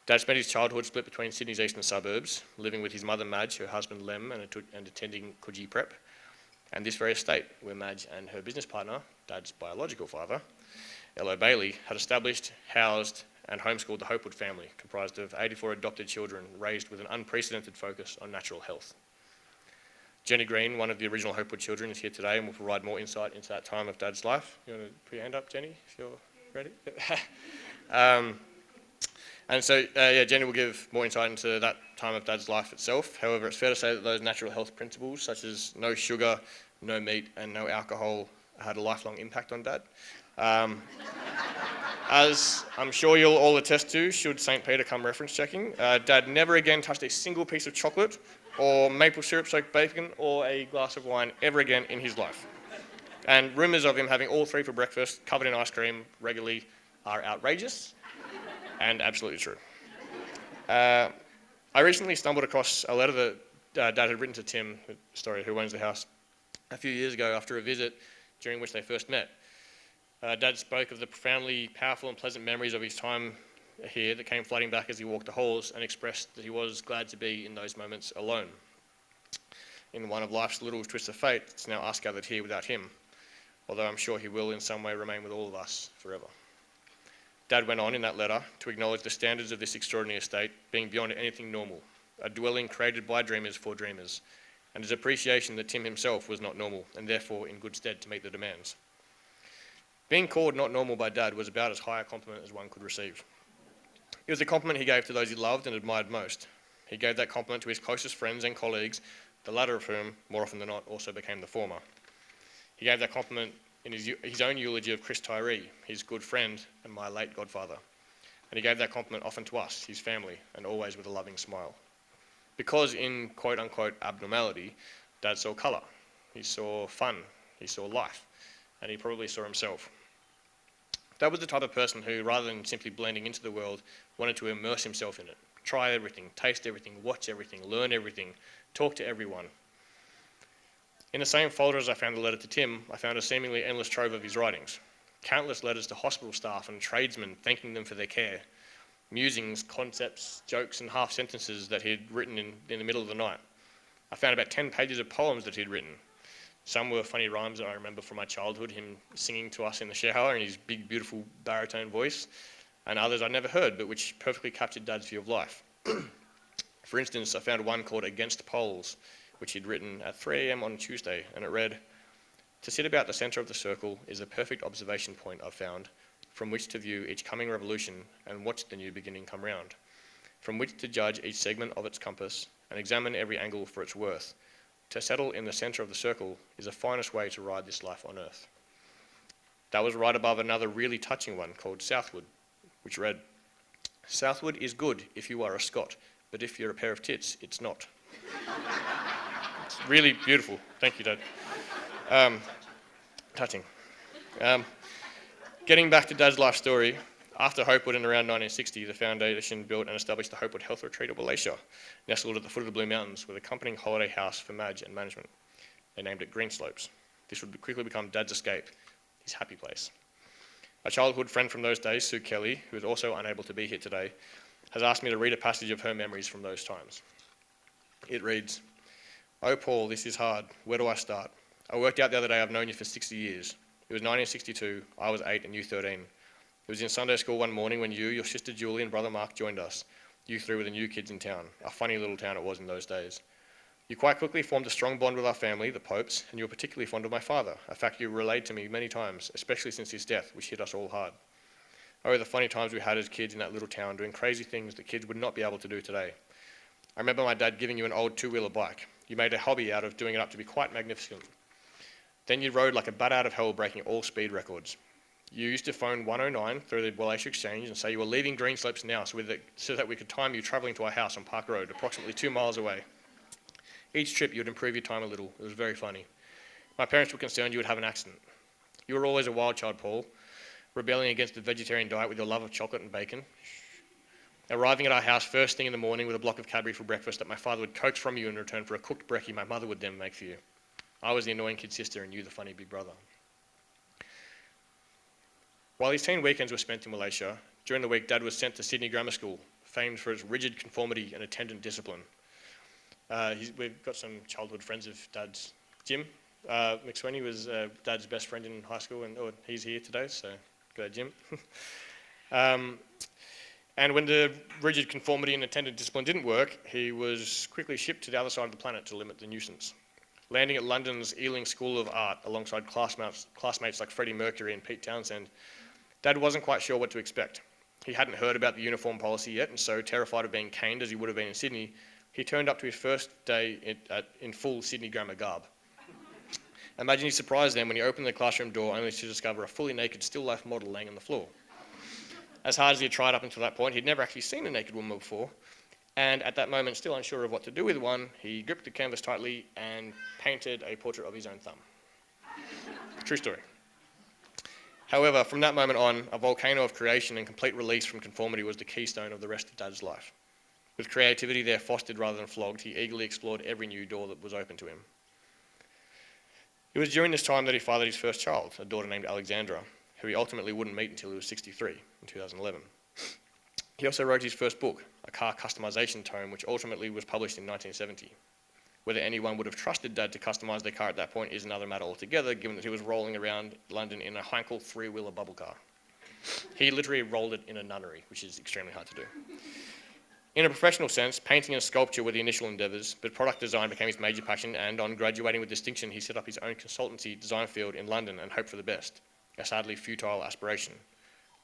Dad spent his childhood split between Sydney's eastern suburbs, living with his mother Madge, her husband Lem, and attending Coogee Prep, and this very estate where Madge and her business partner, Dad's biological father, L.O. Bailey, had established, housed, and homeschooled the Hopewood family, comprised of 84 adopted children raised with an unprecedented focus on natural health. Jenny Green, one of the original Hopewood children, is here today and will provide more insight into that time of Dad's life. You want to put your hand up, Jenny, if you're ready? And so, Jenny will give more insight into that time of Dad's life itself. However, it's fair to say that those natural health principles, such as no sugar, no meat, and no alcohol, had a lifelong impact on Dad. As I'm sure you'll all attest to, should St. Peter come reference checking, Dad never again touched a single piece of chocolate or maple syrup-soaked bacon or a glass of wine ever again in his life. And rumours of him having all three for breakfast, covered in ice cream regularly, are outrageous and absolutely true. I recently stumbled across a letter that Dad had written to Tim, who owns the house, a few years ago after a visit during which they first met. Dad spoke of the profoundly powerful and pleasant memories of his time here that came flooding back as he walked the halls, and expressed that he was glad to be in those moments alone. In one of life's little twists of fate, it's now us gathered here without him, although I'm sure he will in some way remain with all of us forever. Dad went on in that letter to acknowledge the standards of this extraordinary estate being beyond anything normal, a dwelling created by dreamers for dreamers, and his appreciation that Tim himself was not normal and therefore in good stead to meet the demands. Being called not normal by Dad was about as high a compliment as one could receive. It was a compliment he gave to those he loved and admired most. He gave that compliment to his closest friends and colleagues, the latter of whom, more often than not, also became the former. He gave that compliment in his own eulogy of Chris Tyree, his good friend and my late godfather. And he gave that compliment often to us, his family, and always with a loving smile. Because in quote-unquote abnormality, Dad saw colour, he saw fun, he saw life, and he probably saw himself. Dad was the type of person who, rather than simply blending into the world, wanted to immerse himself in it. Try everything, taste everything, watch everything, learn everything, talk to everyone. In the same folder as I found the letter to Tim, I found a seemingly endless trove of his writings. Countless letters to hospital staff and tradesmen thanking them for their care. Musings, concepts, jokes and half sentences that he'd written in the middle of the night. I found about 10 pages of poems that he'd written. Some were funny rhymes that I remember from my childhood, him singing to us in the shower in his big, beautiful baritone voice, and others I'd never heard, but which perfectly captured Dad's view of life. For instance, I found one called Against Poles, which he'd written at 3 a.m. on Tuesday, and it read, "To sit about the centre of the circle is the perfect observation point I've found, from which to view each coming revolution and watch the new beginning come round, from which to judge each segment of its compass and examine every angle for its worth. To settle in the centre of the circle is the finest way to ride this life on earth." That was right above another really touching one called Southwood, which read, "Southwood is good if you are a Scot, but if you're a pair of tits, it's not." It's really beautiful. Thank you, Dad. Touching. Getting back to Dad's life story, after Hopewood in around 1960, the foundation built and established the Hopewood Health Retreat of Wallachia, nestled at the foot of the Blue Mountains with accompanying holiday house for Madge and management. They named it Greenslopes. This would quickly become Dad's escape, his happy place. A childhood friend from those days, Sue Kelly, who is also unable to be here today, has asked me to read a passage of her memories from those times. It reads, "Oh Paul, this is hard. Where do I start? I worked out the other day I've known you for 60 years. It was 1962, I was 8 and you 13. It was in Sunday school one morning when you, your sister Julie and brother Mark joined us. You three were the new kids in town. A funny little town it was in those days. You quite quickly formed a strong bond with our family, the Popes, and you were particularly fond of my father, a fact you relayed to me many times, especially since his death, which hit us all hard. Oh, the funny times we had as kids in that little town, doing crazy things that kids would not be able to do today. I remember my dad giving you an old two-wheeler bike. You made a hobby out of doing it up to be quite magnificent. Then you rode like a bat out of hell, breaking all speed records. You used to phone 109 through the Wallachia Exchange and say you were leaving Greenslopes now so that we could time you travelling to our house on Park Road, approximately 2 miles away. Each trip you would improve your time a little. It was very funny. My parents were concerned you would have an accident. You were always a wild child, Paul, rebelling against the vegetarian diet with your love of chocolate and bacon. Arriving at our house first thing in the morning with a block of Cadbury for breakfast that my father would coax from you in return for a cooked brekkie my mother would then make for you. I was the annoying kid sister and you the funny big brother. While his teen weekends were spent in Wallachia, during the week Dad was sent to Sydney Grammar School, famed for its rigid conformity and attendant discipline. We've got some childhood friends of Dad's. Jim McSweeney was Dad's best friend in high school, and he's here today, so go Jim. And when the rigid conformity and attendant discipline didn't work, he was quickly shipped to the other side of the planet to limit the nuisance. Landing at London's Ealing School of Art alongside classmates like Freddie Mercury and Pete Townsend, Dad wasn't quite sure what to expect. He hadn't heard about the uniform policy yet, and so terrified of being caned as he would have been in Sydney, he turned up to his first day in full Sydney grammar garb. Imagine his surprise then when he opened the classroom door only to discover a fully naked still life model laying on the floor. As hard as he had tried up until that point, he'd never actually seen a naked woman before, and at that moment, still unsure of what to do with one, he gripped the canvas tightly and painted a portrait of his own thumb. True story. However, from that moment on, a volcano of creation and complete release from conformity was the keystone of the rest of Dad's life. With creativity there fostered rather than flogged, he eagerly explored every new door that was open to him. It was during this time that he fathered his first child, a daughter named Alexandra, who he ultimately wouldn't meet until he was 63 in 2011. He also wrote his first book, a car customization tome, which ultimately was published in 1970. Whether anyone would have trusted Dad to customise their car at that point is another matter altogether, given that he was rolling around London in a Heinkel three-wheeler bubble car. He literally rolled it in a nunnery, which is extremely hard to do. In a professional sense, painting and sculpture were the initial endeavours, but product design became his major passion, and on graduating with distinction, he set up his own consultancy design field in London and hoped for the best, a sadly futile aspiration.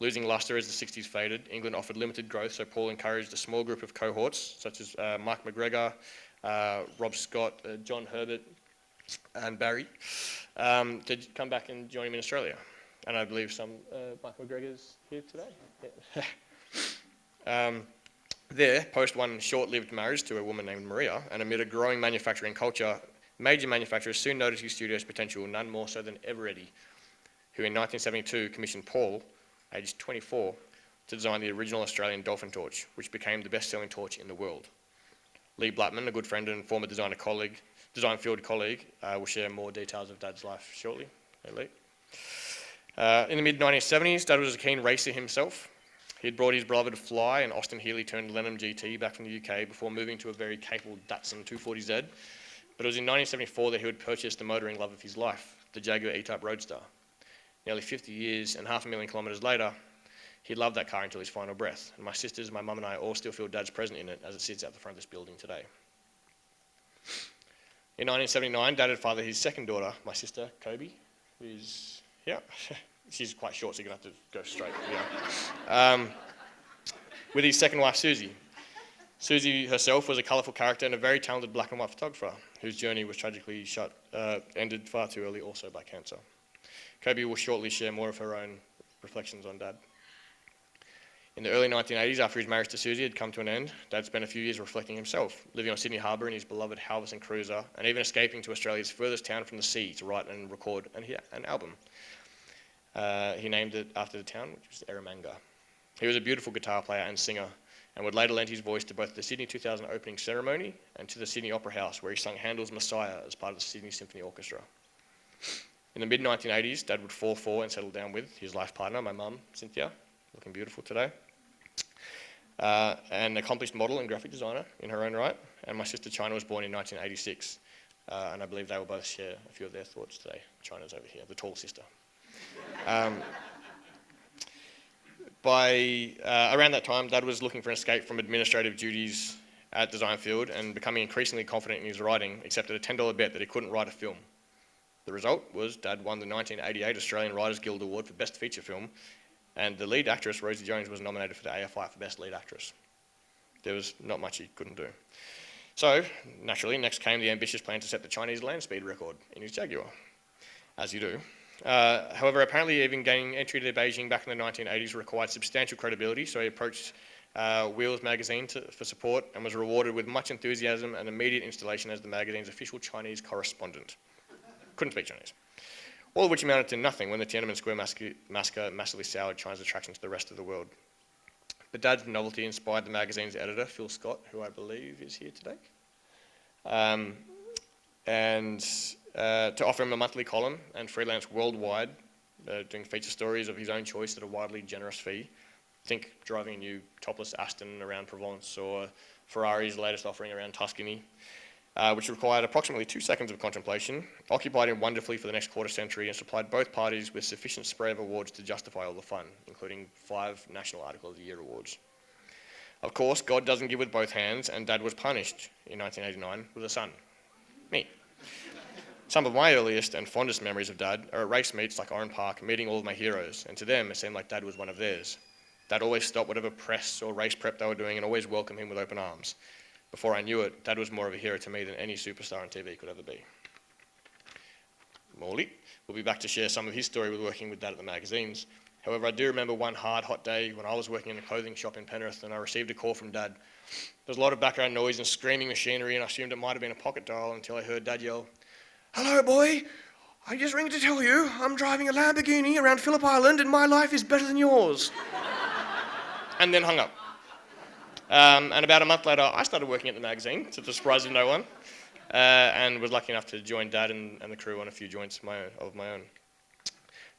Losing lustre as the 60s faded, England offered limited growth, so Paul encouraged a small group of cohorts, such as Mark McGregor, Rob Scott, John Herbert, and Barry, to come back and join him in Australia. And I believe some Mark McGregor's here today. Yeah. There, post one short-lived marriage to a woman named Maria, and amid a growing manufacturing culture Major manufacturers soon noticed his studio's potential, none more so than Eveready, who in 1972 commissioned Paul, aged 24, to design the original Australian dolphin torch, which became the best-selling torch in the world. Lee Blattman, a good friend and former design field colleague, will share more details of Dad's life shortly. Hey, Lee. In the mid-1970s, Dad was a keen racer himself. He had brought his beloved Fly and Austin Healey-turned Lenham GT back from the UK before moving to a very capable Datsun 240Z. But it was in 1974 that he would purchase the motoring love of his life, the Jaguar E-Type Roadster. Nearly 50 years and 500,000 kilometres later, he loved that car until his final breath. And my sisters, my mum and I all still feel Dad's present in it as it sits out the front of this building today. In 1979, Dad had fathered his second daughter, my sister, Kobe, who's, yeah, she's quite short, so you're going to have to go straight, yeah. With his second wife, Susie. Susie herself was a colourful character and a very talented black and white photographer, whose journey was tragically ended far too early also by cancer. Kobe will shortly share more of her own reflections on Dad. In the early 1980s, after his marriage to Susie had come to an end, Dad spent a few years reflecting himself, living on Sydney Harbour in his beloved Halverson cruiser, and even escaping to Australia's furthest town from the sea to write and record an album. He named it after the town, which was Eromanga. He was a beautiful guitar player and singer, and would later lend his voice to both the Sydney 2000 opening ceremony and to the Sydney Opera House, where he sung Handel's Messiah as part of the Sydney Symphony Orchestra. In the mid-1980s, Dad would fall for and settle down with his life partner, my mum, Cynthia, looking beautiful today, an accomplished model and graphic designer in her own right, and my sister China was born in 1986, and I believe they will both share a few of their thoughts today. China's over here, the tall sister. By around that time, Dad was looking for an escape from administrative duties at Design Field and becoming increasingly confident in his writing, accepted a $10 bet that he couldn't write a film. The result was Dad won the 1988 Australian Writers Guild Award for Best Feature Film, and the lead actress, Rosie Jones, was nominated for the AFI for Best Lead Actress. There was not much he couldn't do. So, naturally, next came the ambitious plan to set the Chinese land speed record in his Jaguar, as you do. However, apparently even gaining entry to Beijing back in the 1980s required substantial credibility, so he approached Wheels magazine for support and was rewarded with much enthusiasm and immediate installation as the magazine's official Chinese correspondent. Couldn't speak Chinese. All of which amounted to nothing when the Tiananmen Square massacre massively soured China's attraction to the rest of the world. But Dad's novelty inspired the magazine's editor, Phil Scott, who I believe is here today, to offer him a monthly column and freelance worldwide, doing feature stories of his own choice at a wildly generous fee. Think driving a new topless Aston around Provence, or Ferrari's latest offering around Tuscany, which required approximately 2 seconds of contemplation, occupied him wonderfully for the next quarter century, and supplied both parties with sufficient spray of awards to justify all the fun, including 5 National Article of the Year awards. Of course, God doesn't give with both hands, and Dad was punished in 1989 with a son, me. Some of my earliest and fondest memories of Dad are at race meets like Oran Park, meeting all of my heroes, and to them it seemed like Dad was one of theirs. Dad always stopped whatever press or race prep they were doing and always welcomed him with open arms. Before I knew it, Dad was more of a hero to me than any superstar on TV could ever be. Morley will be back to share some of his story with working with Dad at the magazines. However, I do remember one hard, hot day when I was working in a clothing shop in Penrith and I received a call from Dad. There was a lot of background noise and screaming machinery, and I assumed it might have been a pocket dial until I heard Dad yell, "Hello, boy. I just ring to tell you I'm driving a Lamborghini around Phillip Island and my life is better than yours." And then hung up. And about a month later, I started working at the magazine, to the surprise of no one, and was lucky enough to join Dad and the crew on a few joints of my own.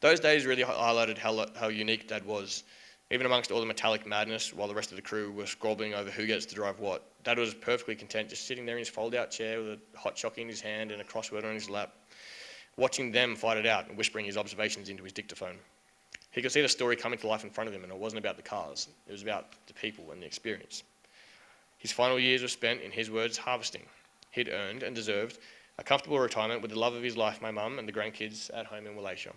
Those days really highlighted how unique Dad was. Even amongst all the metallic madness, while the rest of the crew were squabbling over who gets to drive what, Dad was perfectly content just sitting there in his fold-out chair with a hot chocolate in his hand and a crossword on his lap, watching them fight it out and whispering his observations into his dictaphone. He could see the story coming to life in front of him, and it wasn't about the cars, it was about the people and the experience. His final years were spent, in his words, harvesting. He'd earned and deserved a comfortable retirement with the love of his life, my mum, and the grandkids at home in Wallachia.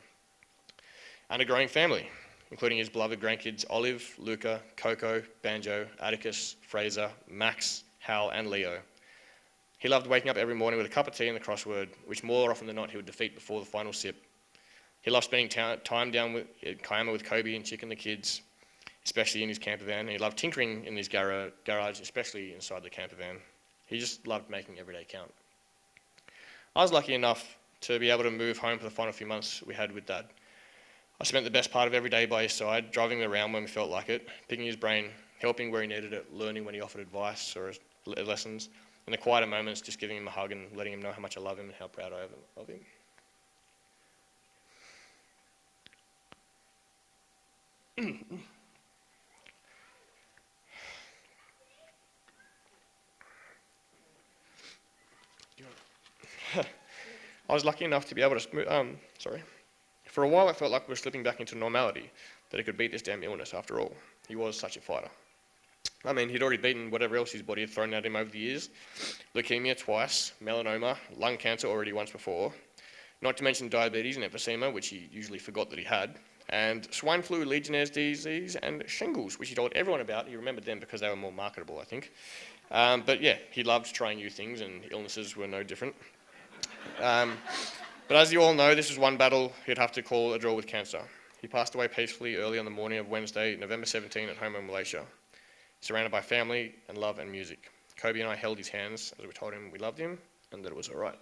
And a growing family, including his beloved grandkids Olive, Luca, Coco, Banjo, Atticus, Fraser, Max, Hal, and Leo. He loved waking up every morning with a cup of tea and the crossword, which more often than not he would defeat before the final sip. He loved spending time down at Kiama with Kobe and Chick and the kids, especially in his camper van. And he loved tinkering in his garage, especially inside the camper van. He just loved making every day count. I was lucky enough to be able to move home for the final few months we had with Dad. I spent the best part of every day by his side, driving him around when we felt like it, picking his brain, helping where he needed it, learning when he offered advice or lessons, in the quieter moments just giving him a hug and letting him know how much I love him and how proud I am of him. I was lucky enough to be able to For a while I felt like we were slipping back into normality, that he could beat this damn illness after all. He was such a fighter. I mean, he'd already beaten whatever else his body had thrown at him over the years. Leukemia twice, melanoma, lung cancer already once before, not to mention diabetes and emphysema, which he usually forgot that he had, and swine flu, Legionnaire's disease, and shingles, which he told everyone about. He remembered them because they were more marketable, I think. But yeah, he loved trying new things, and illnesses were no different. But as you all know, this was one battle he'd have to call a draw with cancer. He passed away peacefully early on the morning of Wednesday, November 17, at home in Malaysia, surrounded by family and love and music. Kobe and I held his hands as we told him we loved him and that it was all right.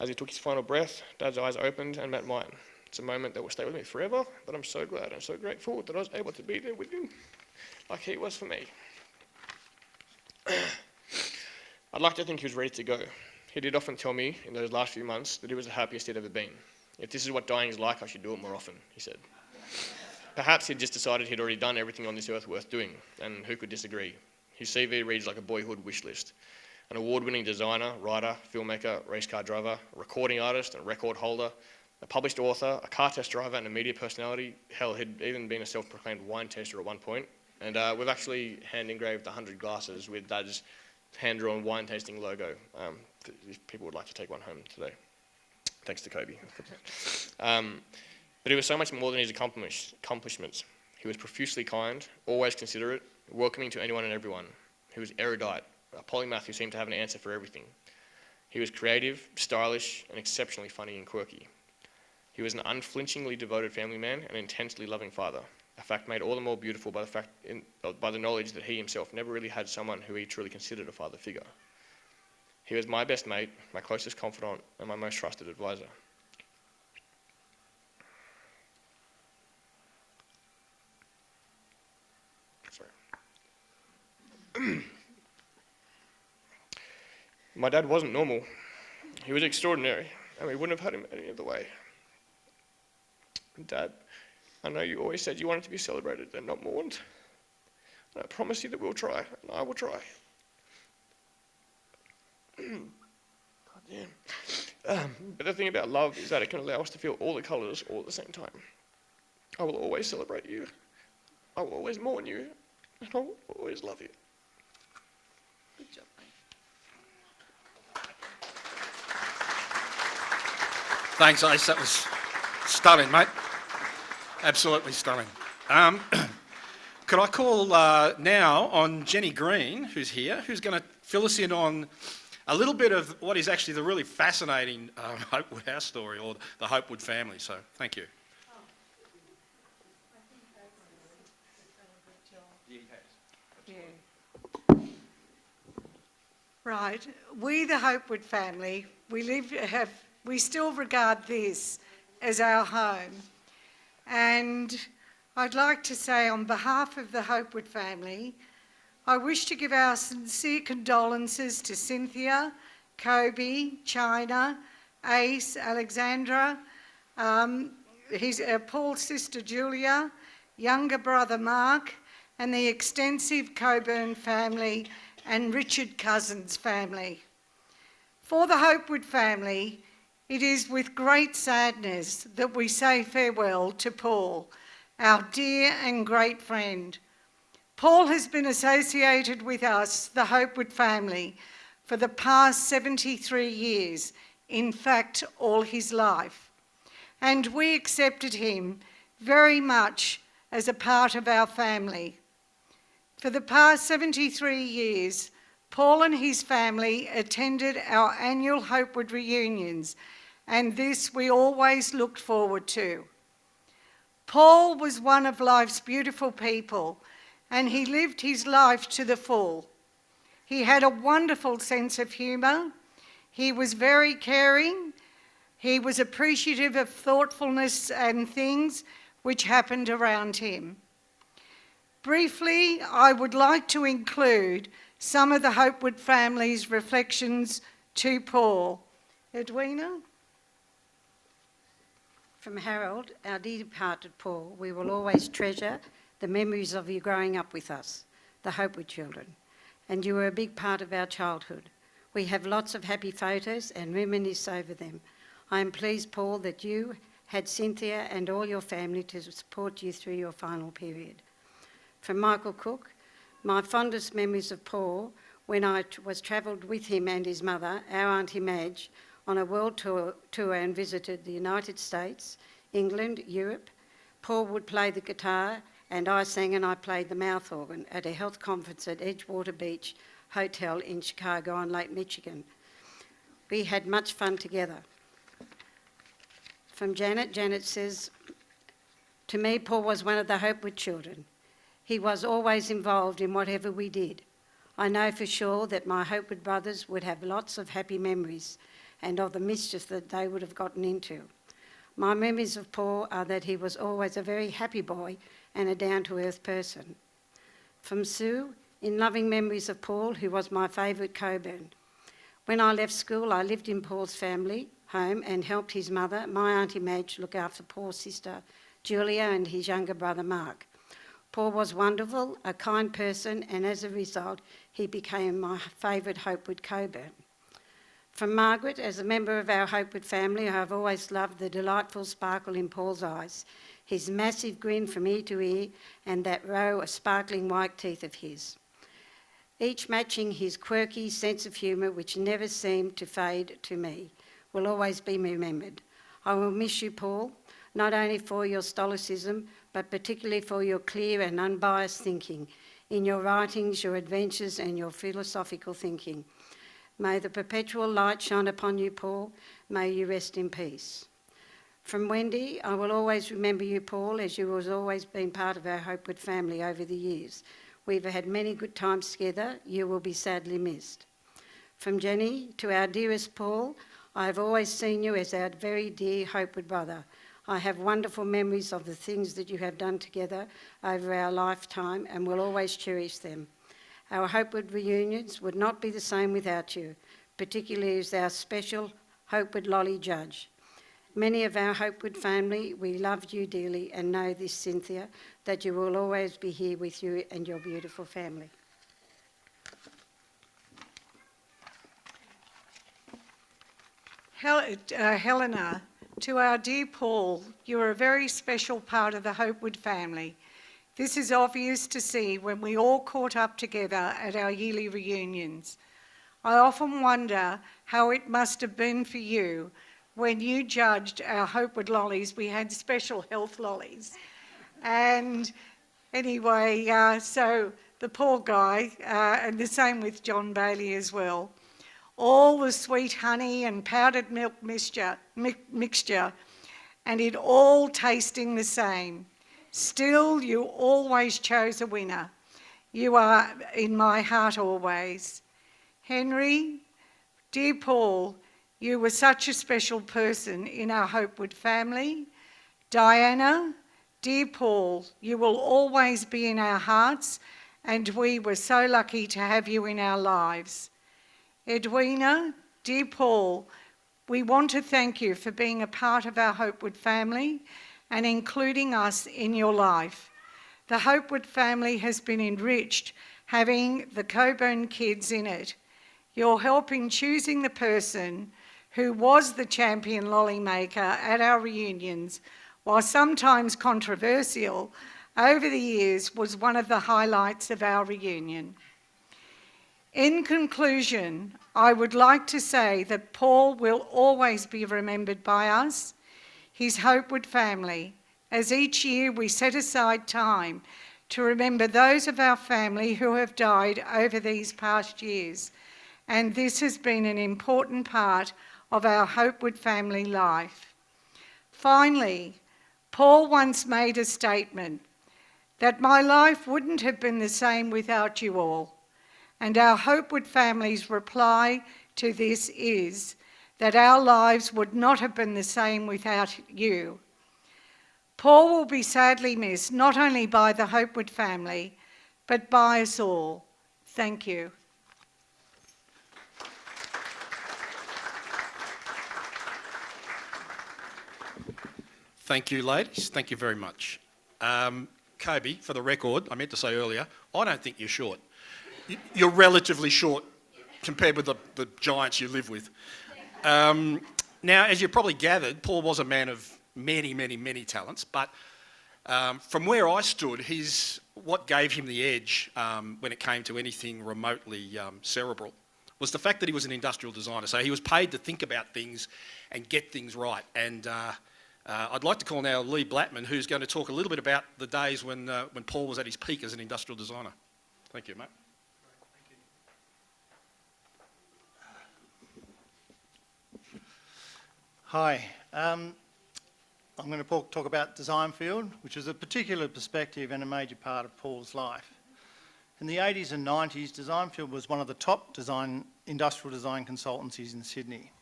As he took his final breath, Dad's eyes opened and met mine. It's a moment that will stay with me forever, but I'm so glad and so grateful that I was able to be there with him like he was for me. I'd like to think he was ready to go. He did often tell me in those last few months that he was the happiest he'd ever been. If this is what dying is like, I should do it more often, he said. Perhaps he'd just decided he'd already done everything on this earth worth doing, and who could disagree? His CV reads like a boyhood wish list. An award-winning designer, writer, filmmaker, race car driver, a recording artist and record holder, a published author, a car test driver and a media personality. Hell, he'd even been a self-proclaimed wine taster at one point. And we've actually hand-engraved 100 glasses with Dad's hand-drawn wine tasting logo, if people would like to take one home today. Thanks to Kobe. But he was so much more than his accomplishments. He was profusely kind, always considerate, welcoming to anyone and everyone. He was erudite, a polymath who seemed to have an answer for everything. He was creative, stylish, and exceptionally funny and quirky. He was an unflinchingly devoted family man and intensely loving father, a fact made all the more beautiful by the knowledge that he himself never really had someone who he truly considered a father figure. He was my best mate, my closest confidant, and my most trusted advisor. My dad wasn't normal. He was extraordinary, and we wouldn't have had him any other way. Dad, I know you always said you wanted to be celebrated and not mourned. And I promise you that we'll try, and I will try. God damn. But the thing about love is that it can allow us to feel all the colours all at the same time. I will always celebrate you. I will always mourn you. And I will always love you. Good job, mate. Thanks, Ace. That was stunning, mate. Absolutely stunning. Could I call now on Jenny Green, who's here, who's going to fill us in on a little bit of what is actually the really fascinating Hopewood house story, or the Hopewood family. So, thank you. Right, we the Hopewood family, we still regard this as our home. And I'd like to say on behalf of the Hopewood family, I wish to give our sincere condolences to Cynthia, Kobe, China, Ace, Alexandra, Paul's sister Julia, younger brother Mark, and the extensive Cockburn family and Richard Cousins family. For the Hopewood family, it is with great sadness that we say farewell to Paul, our dear and great friend. Paul has been associated with us, the Hopewood family, for the past 73 years, in fact, all his life. And we accepted him very much as a part of our family. For the past 73 years, Paul and his family attended our annual Hopewood reunions, and this we always looked forward to. Paul was one of life's beautiful people, and he lived his life to the full. He had a wonderful sense of humour. He was very caring. He was appreciative of thoughtfulness and things which happened around him. Briefly, I would like to include some of the Hopewood family's reflections to Paul. Edwina? From Harold, our dear departed Paul, we will always treasure the memories of you growing up with us, the Hopewood children, and you were a big part of our childhood. We have lots of happy photos and reminisce over them. I am pleased, Paul, that you had Cynthia and all your family to support you through your final period. From Michael Cook, my fondest memories of Paul when I was travelled with him and his mother, our Auntie Madge, on a world tour and visited the United States, England, Europe. Paul would play the guitar and I sang and I played the mouth organ at a health conference at Edgewater Beach Hotel in Chicago on Lake Michigan. We had much fun together. From Janet, Janet says, to me, Paul was one of the Hopewood children. He was always involved in whatever we did. I know for sure that my Hopewood brothers would have lots of happy memories and of the mischief that they would have gotten into. My memories of Paul are that he was always a very happy boy and a down-to-earth person. From Sue, in loving memories of Paul, who was my favourite Cockburn. When I left school, I lived in Paul's family home and helped his mother, my Auntie Madge, look after Paul's sister, Julia, and his younger brother, Mark. Paul was wonderful, a kind person, and as a result, he became my favourite Hopewood Cockburn. From Margaret, as a member of our Hopewood family, I have always loved the delightful sparkle in Paul's eyes, his massive grin from ear to ear, and that row of sparkling white teeth of his, each matching his quirky sense of humour which never seemed to fade to me, will always be remembered. I will miss you, Paul, not only for your stoicism, but particularly for your clear and unbiased thinking, in your writings, your adventures, and your philosophical thinking. May the perpetual light shine upon you, Paul. May you rest in peace. From Wendy, I will always remember you, Paul, as you have always been part of our Hopewood family over the years. We've had many good times together. You will be sadly missed. From Jenny, to our dearest Paul, I have always seen you as our very dear Hopewood brother. I have wonderful memories of the things that you have done together over our lifetime and will always cherish them. Our Hopewood reunions would not be the same without you, particularly as our special Hopewood Lolly judge. Many of our Hopewood family, we loved you dearly and know this, Cynthia, that you will always be here with you and your beautiful family. Helena, to our dear Paul, you are a very special part of the Hopewood family. This is obvious to see when we all caught up together at our yearly reunions. I often wonder how it must have been for you when you judged our Hopewood lollies. We had special health lollies. And anyway, so the poor guy, and the same with John Bailey as well. All the sweet honey and powdered milk mixture, and it all tasting the same. Still, you always chose a winner. You are in my heart always. Henry, dear Paul, you were such a special person in our Hopewood family. Diana, dear Paul, you will always be in our hearts, and we were so lucky to have you in our lives. Edwina, dear Paul, we want to thank you for being a part of our Hopewood family and including us in your life. The Hopewood family has been enriched having the Cockburn kids in it. Your help in choosing the person who was the champion lolly maker at our reunions, while sometimes controversial, over the years was one of the highlights of our reunion. In conclusion, I would like to say that Paul will always be remembered by us, his Hopewood family, as each year we set aside time to remember those of our family who have died over these past years. And this has been an important part of our Hopewood family life. Finally, Paul once made a statement that my life wouldn't have been the same without you all. And our Hopewood family's reply to this is that our lives would not have been the same without you. Paul will be sadly missed, not only by the Hopewood family, but by us all. Thank you. Thank you, ladies. Thank you very much. Kobe, for the record, I meant to say earlier, I don't think you're short. You're relatively short compared with the giants you live with. Now, as you probably gathered, Paul was a man of many, many, many talents, but from where I stood, what gave him the edge when it came to anything remotely cerebral was the fact that he was an industrial designer. So he was paid to think about things and get things right. And I'd like to call now Lee Blattman, who's going to talk a little bit about the days when Paul was at his peak as an industrial designer. Thank you, mate. Hi, I'm going to talk about design field, which is a particular perspective and a major part of Paul's life. In the 80s and 90s, design field was one of the top industrial design consultancies in Sydney.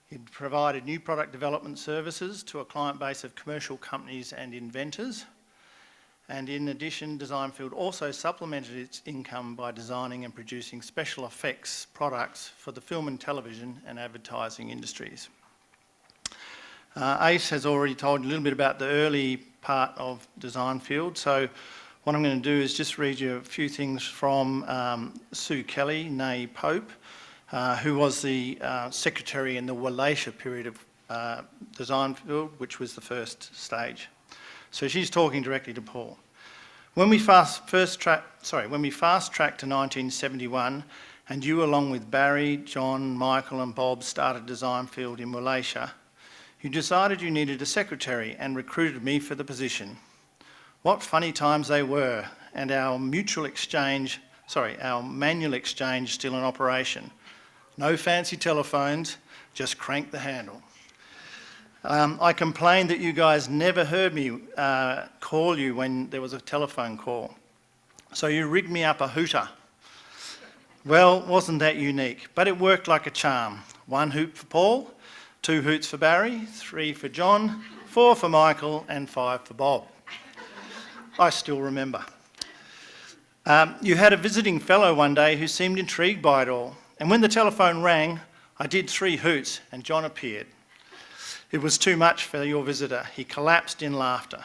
It provided new product development services to a client base of commercial companies and inventors. And in addition, design field also supplemented its income by designing and producing special effects products for the film and television and advertising industries. Ace has already told you a little bit about the early part of design field, so what I'm going to do is just read you a few things from Sue Kelly, née Pope, who was the secretary in the Wallachia period of design field, which was the first stage. So she's talking directly to Paul. When we fast track to 1971, and you along with Barry, John, Michael and Bob started design field in Wallachia, you decided you needed a secretary and recruited me for the position. What funny times they were, and our manual exchange still in operation. No fancy telephones, just crank the handle. I complained that you guys never heard me call you when there was a telephone call. So you rigged me up a hooter. Well, wasn't that unique, but it worked like a charm. 1 hoot for Paul, 2 hoots for Barry, 3 for John, 4 for Michael and 5 for Bob. I still remember. You had a visiting fellow one day who seemed intrigued by it all. And when the telephone rang, I did 3 hoots and John appeared. It was too much for your visitor. He collapsed in laughter.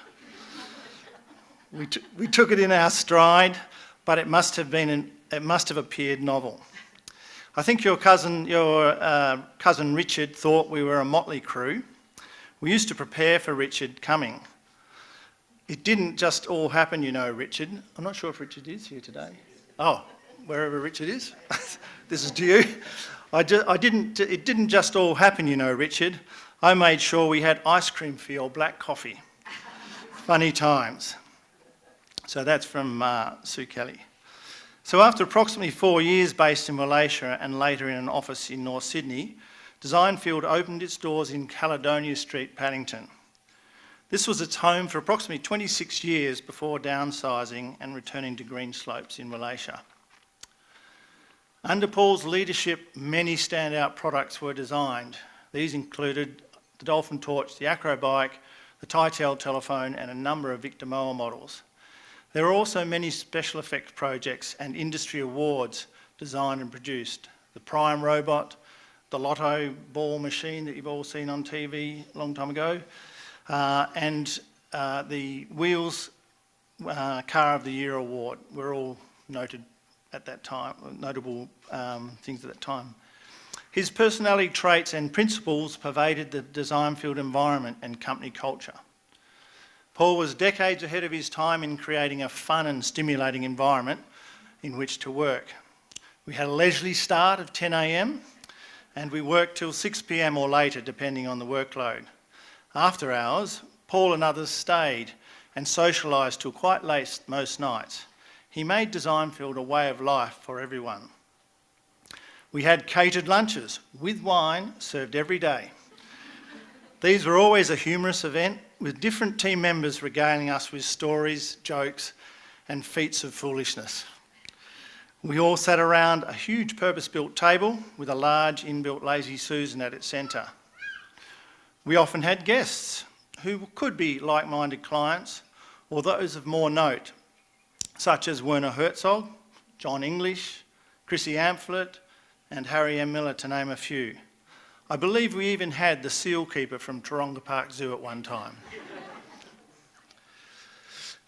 We took it in our stride, but it must have appeared novel. I think your cousin Richard thought we were a motley crew. We used to prepare for Richard coming. It didn't just all happen, you know, Richard. I'm not sure if Richard is here today. Oh, wherever Richard is. This is to you. It didn't just all happen, you know, Richard. I made sure we had ice cream for your black coffee. Funny times. So that's from Sue Kelly. So after approximately 4 years based in Malaysia and later in an office in North Sydney, Design Field opened its doors in Caledonia Street, Paddington. This was its home for approximately 26 years before downsizing and returning to green slopes in Malaysia. Under Paul's leadership, many standout products were designed. These included the Dolphin Torch, the Acro Bike, the Tytel telephone and a number of Victor Moa models. There are also many special effects projects and industry awards designed and produced. The Prime robot, the Lotto ball machine that you've all seen on TV a long time ago, and the Wheels Car of the Year award were all noted at that time, notable things at that time. His personality traits and principles pervaded the design field environment and company culture. Paul was decades ahead of his time in creating a fun and stimulating environment in which to work. We had a leisurely start of 10 a.m. and we worked till 6 p.m. or later, depending on the workload. After hours, Paul and others stayed and socialised till quite late most nights. He made Design Field a way of life for everyone. We had catered lunches with wine served every day. These were always a humorous event with different team members regaling us with stories, jokes and feats of foolishness. We all sat around a huge purpose-built table with a large inbuilt Lazy Susan at its centre. We often had guests who could be like-minded clients or those of more note, such as Werner Herzog, John English, Chrissy Amphlett and Harry M. Miller, to name a few. I believe we even had the seal keeper from Taronga Park Zoo at one time.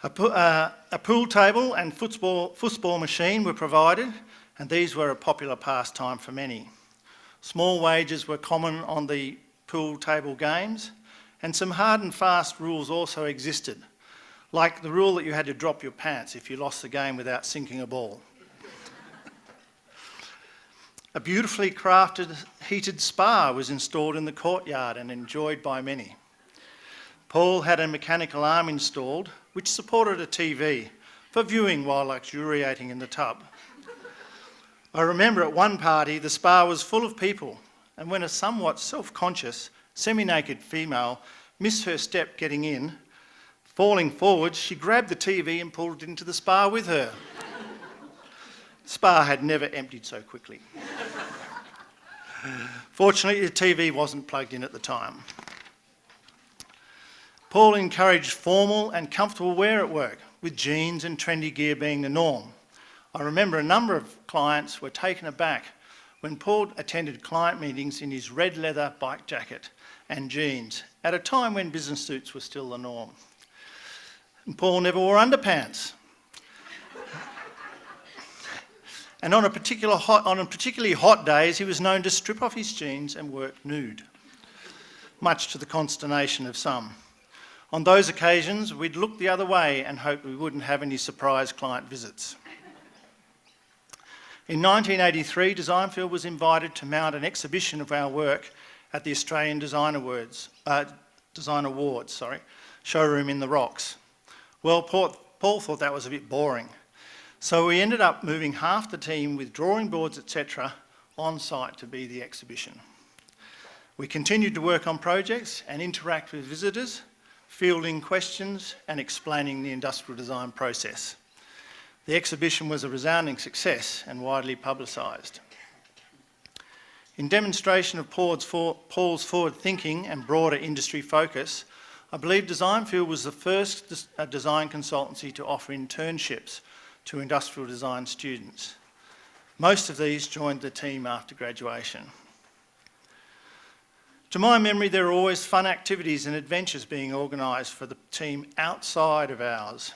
A pool table and football machine were provided, and these were a popular pastime for many. Small wagers were common on the pool table games, and some hard and fast rules also existed, like the rule that you had to drop your pants if you lost the game without sinking a ball. A beautifully crafted heated spa was installed in the courtyard and enjoyed by many. Paul had a mechanical arm installed which supported a TV for viewing while luxuriating in the tub. I remember at one party the spa was full of people, and when a somewhat self-conscious, semi-naked female missed her step getting in, falling forward, she grabbed the TV and pulled it into the spa with her. Spa had never emptied so quickly. Fortunately, the TV wasn't plugged in at the time. Paul encouraged formal and comfortable wear at work, with jeans and trendy gear being the norm. I remember a number of clients were taken aback when Paul attended client meetings in his red leather bike jacket and jeans at a time when business suits were still the norm. And Paul never wore underpants. And on particularly hot days, he was known to strip off his jeans and work nude, much to the consternation of some. On those occasions, we'd look the other way and hope we wouldn't have any surprise client visits. In 1983, Designfield was invited to mount an exhibition of our work at the Australian Design Awards showroom in the Rocks. Well, Paul thought that was a bit boring. So we ended up moving half the team with drawing boards, etc., on site to be the exhibition. We continued to work on projects and interact with visitors, fielding questions and explaining the industrial design process. The exhibition was a resounding success and widely publicised. In demonstration of Paul's forward thinking and broader industry focus, I believe Designfield was the first design consultancy to offer internships to industrial design students. Most of these joined the team after graduation. To my memory, there are always fun activities and adventures being organised for the team outside of ours.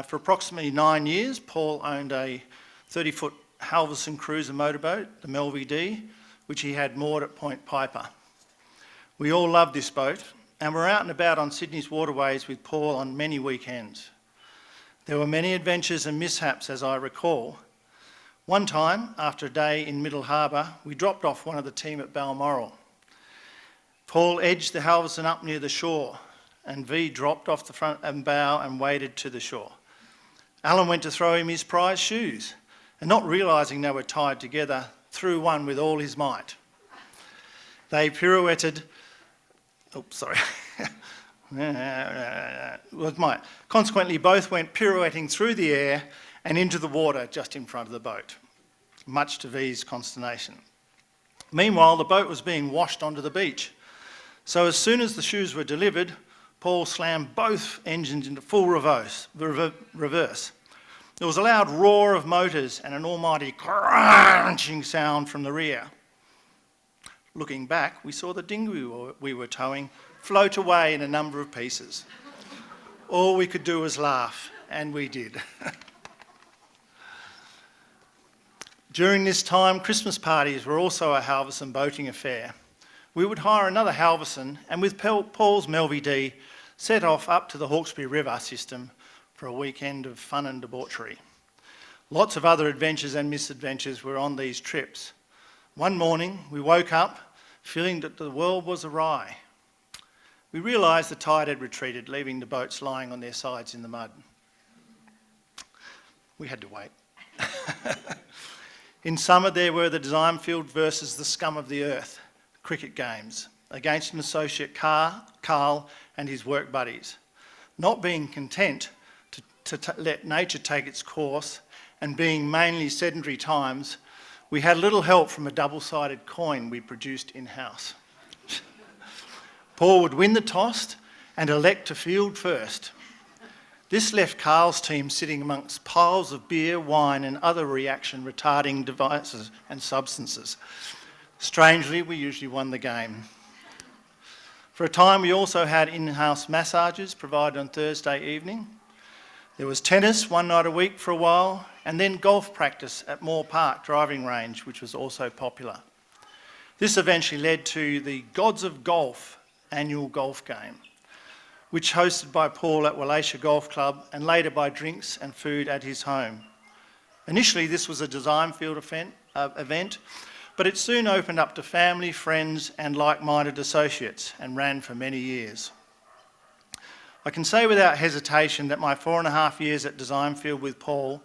For approximately 9 years, Paul owned a 30-foot Halverson cruiser motorboat, the Melvy D, which he had moored at Point Piper. We all loved this boat and were out and about on Sydney's waterways with Paul on many weekends. There were many adventures and mishaps, as I recall. One time, after a day in Middle Harbour, we dropped off one of the team at Balmoral. Paul edged the Halverson up near the shore, and V dropped off the front and bow and waded to the shore. Alan went to throw him his prize shoes, and not realising they were tied together, threw one with all his might. They pirouetted... Consequently, both went pirouetting through the air and into the water just in front of the boat, much to V's consternation. Meanwhile, the boat was being washed onto the beach. So as soon as the shoes were delivered, Paul slammed both engines into full reverse. There was a loud roar of motors and an almighty crunching sound from the rear. Looking back, we saw the dinghy we were towing float away in a number of pieces. All we could do was laugh, and we did. During this time, Christmas parties were also a Halverson boating affair. We would hire another Halverson and with Paul's Melvy D set off up to the Hawkesbury River system for a weekend of fun and debauchery. Lots of other adventures and misadventures were on these trips. One morning we woke up feeling that the world was awry. We realised the tide had retreated, leaving the boats lying on their sides in the mud. We had to wait. In summer there were the Designfield versus the scum of the earth cricket games against an associate Carl and his work buddies. Not being content to let nature take its course and being mainly sedentary times, we had little help from a double-sided coin we produced in-house. Paul would win the toss and elect to field first. This left Carl's team sitting amongst piles of beer, wine and other reaction-retarding devices and substances. Strangely, we usually won the game. For a time, we also had in-house massages provided on Thursday evening. There was tennis one night a week for a while, and then golf practice at Moore Park driving range, which was also popular. This eventually led to the Gods of Golf annual golf game, which hosted by Paul at Wallacia Golf Club and later by drinks and food at his home. Initially, this was a design field event, but it soon opened up to family, friends and like-minded associates and ran for many years. I can say without hesitation that my 4.5 years at Design Field with Paul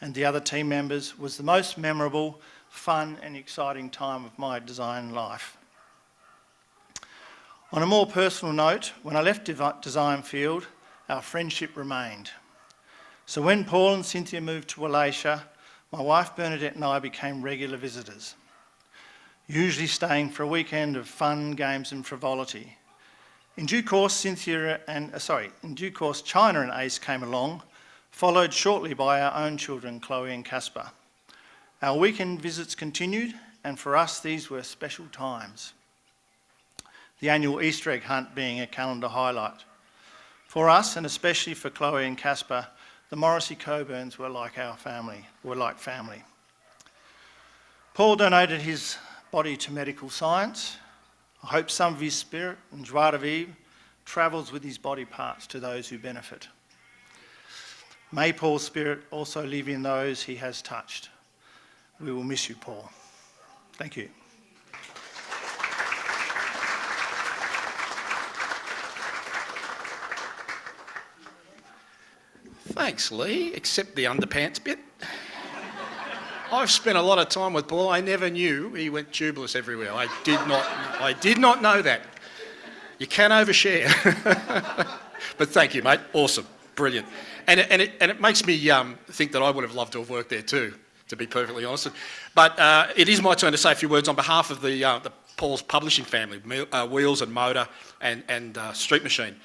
and the other team members was the most memorable, fun and exciting time of my design life. On a more personal note, when I left Design Field, our friendship remained. So when Paul and Cynthia moved to Wallacia, my wife Bernadette and I became regular visitors, usually staying for a weekend of fun, games and frivolity. In due course, China and Ace came along, followed shortly by our own children, Chloe and Casper. Our weekend visits continued, and for us these were special times. The annual Easter egg hunt being a calendar highlight. For us, and especially for Chloe and Casper, the Morrissey Cockburns were like family. Paul donated his body to medical science. I hope some of his spirit and joie de vivre travels with his body parts to those who benefit. May Paul's spirit also live in those he has touched. We will miss you, Paul. Thank you. Thanks, Lee, except the underpants bit. I've spent a lot of time with Paul. I never knew he went tubeless everywhere. I did not know that. You can overshare. But thank you, mate. Awesome. Brilliant. And it makes me think that I would have loved to have worked there too, to be perfectly honest. But it is my turn to say a few words on behalf of the Paul's publishing family, Wheels and Motor and Street Machine,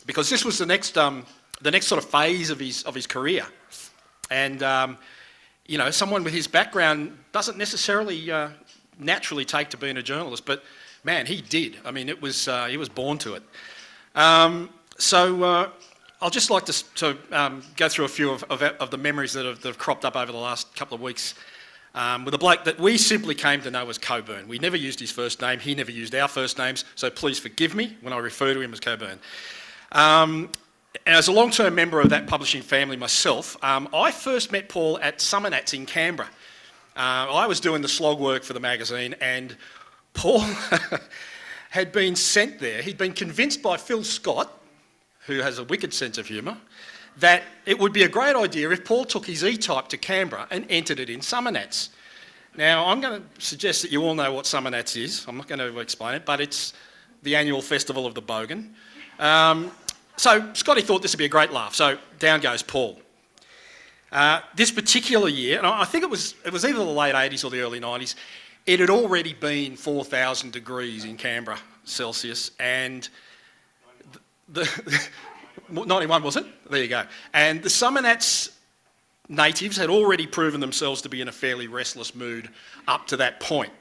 because this was the next sort of phase of his career. And someone with his background doesn't necessarily naturally take to being a journalist, but man, he did. I mean, he was born to it. So I'll just like to go through a few of the memories that have cropped up over the last couple of weeks with a bloke that we simply came to know as Cockburn. We never used his first name. He never used our first names, so please forgive me when I refer to him as Cockburn. And as a long-term member of that publishing family myself, I first met Paul at Summer Nats in Canberra. I was doing the slog work for the magazine, and Paul had been sent there. He'd been convinced by Phil Scott, who has a wicked sense of humour, that it would be a great idea if Paul took his E-type to Canberra and entered it in Summer Nats. Now, I'm going to suggest that you all know what Summer Nats is. I'm not going to explain it, but it's the annual festival of the Bogan. So Scotty thought this would be a great laugh, so down goes Paul. This particular year, and I think it was either the late 80s or the early 90s, it had already been 4,000 degrees in Canberra Celsius, and 91 was it? There you go. And the Summer Nats natives had already proven themselves to be in a fairly restless mood up to that point.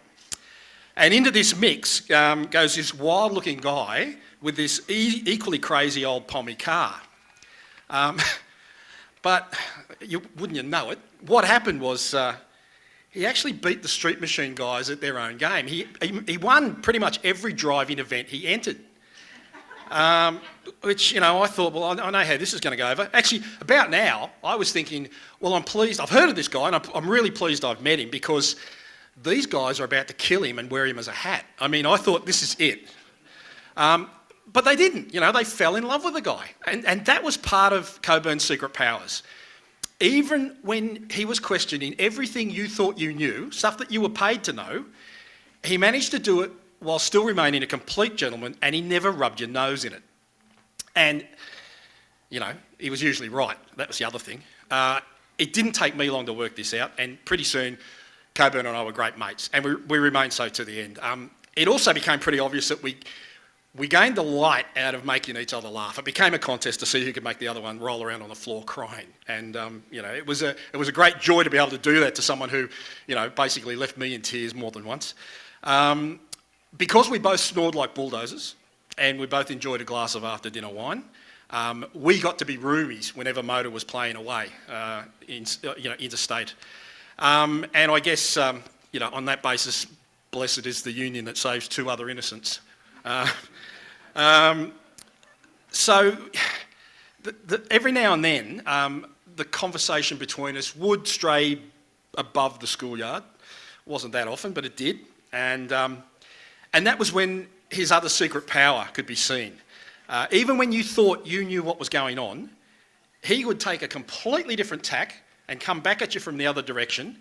And into this mix goes this wild-looking guy with this equally crazy old Pommy car. But wouldn't you know it, what happened was he actually beat the Street Machine guys at their own game. He won pretty much every drive-in event he entered. Which, I thought, well, I know how this is going to go over. Actually, about now, I was thinking, well, I'm pleased. I've heard of this guy, and I'm really pleased I've met him, because these guys are about to kill him and wear him as a hat. I mean, I thought, this is it. But they didn't. They fell in love with the guy. And that was part of Cockburn's secret powers. Even when he was questioning everything you thought you knew, stuff that you were paid to know, he managed to do it while still remaining a complete gentleman, and he never rubbed your nose in it. And, he was usually right. That was the other thing. it didn't take me long to work this out, and pretty soon Cockburn and I were great mates, and we remained so to the end. It also became pretty obvious that we gained the light out of making each other laugh. It became a contest to see who could make the other one roll around on the floor crying. And, it was a great joy to be able to do that to someone who, basically left me in tears more than once. Because we both snored like bulldozers and we both enjoyed a glass of after-dinner wine, we got to be roomies whenever Motor was playing away, interstate. And I guess, on that basis, blessed is the union that saves two other innocents. So every now and then, the conversation between us would stray above the schoolyard. Wasn't that often, but it did. And that was when his other secret power could be seen. Even when you thought you knew what was going on, he would take a completely different tack and come back at you from the other direction,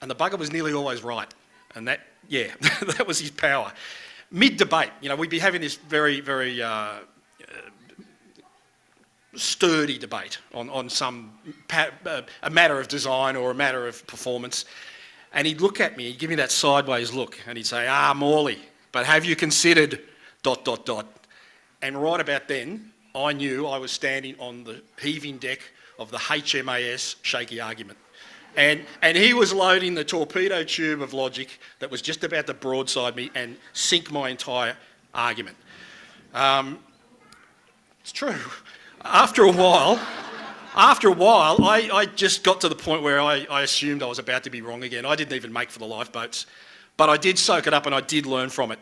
and the bugger was nearly always right. And that was his power. Mid-debate, we'd be having this very, very sturdy debate on some a matter of design or a matter of performance, and he'd look at me, he'd give me that sideways look, and he'd say, Morley, but have you considered ... And right about then, I knew I was standing on the heaving deck of the HMAS Shaky Argument. And he was loading the torpedo tube of logic that was just about to broadside me and sink my entire argument. It's true. After a while, I just got to the point where I assumed I was about to be wrong again. I didn't even make for the lifeboats, but I did soak it up and I did learn from it.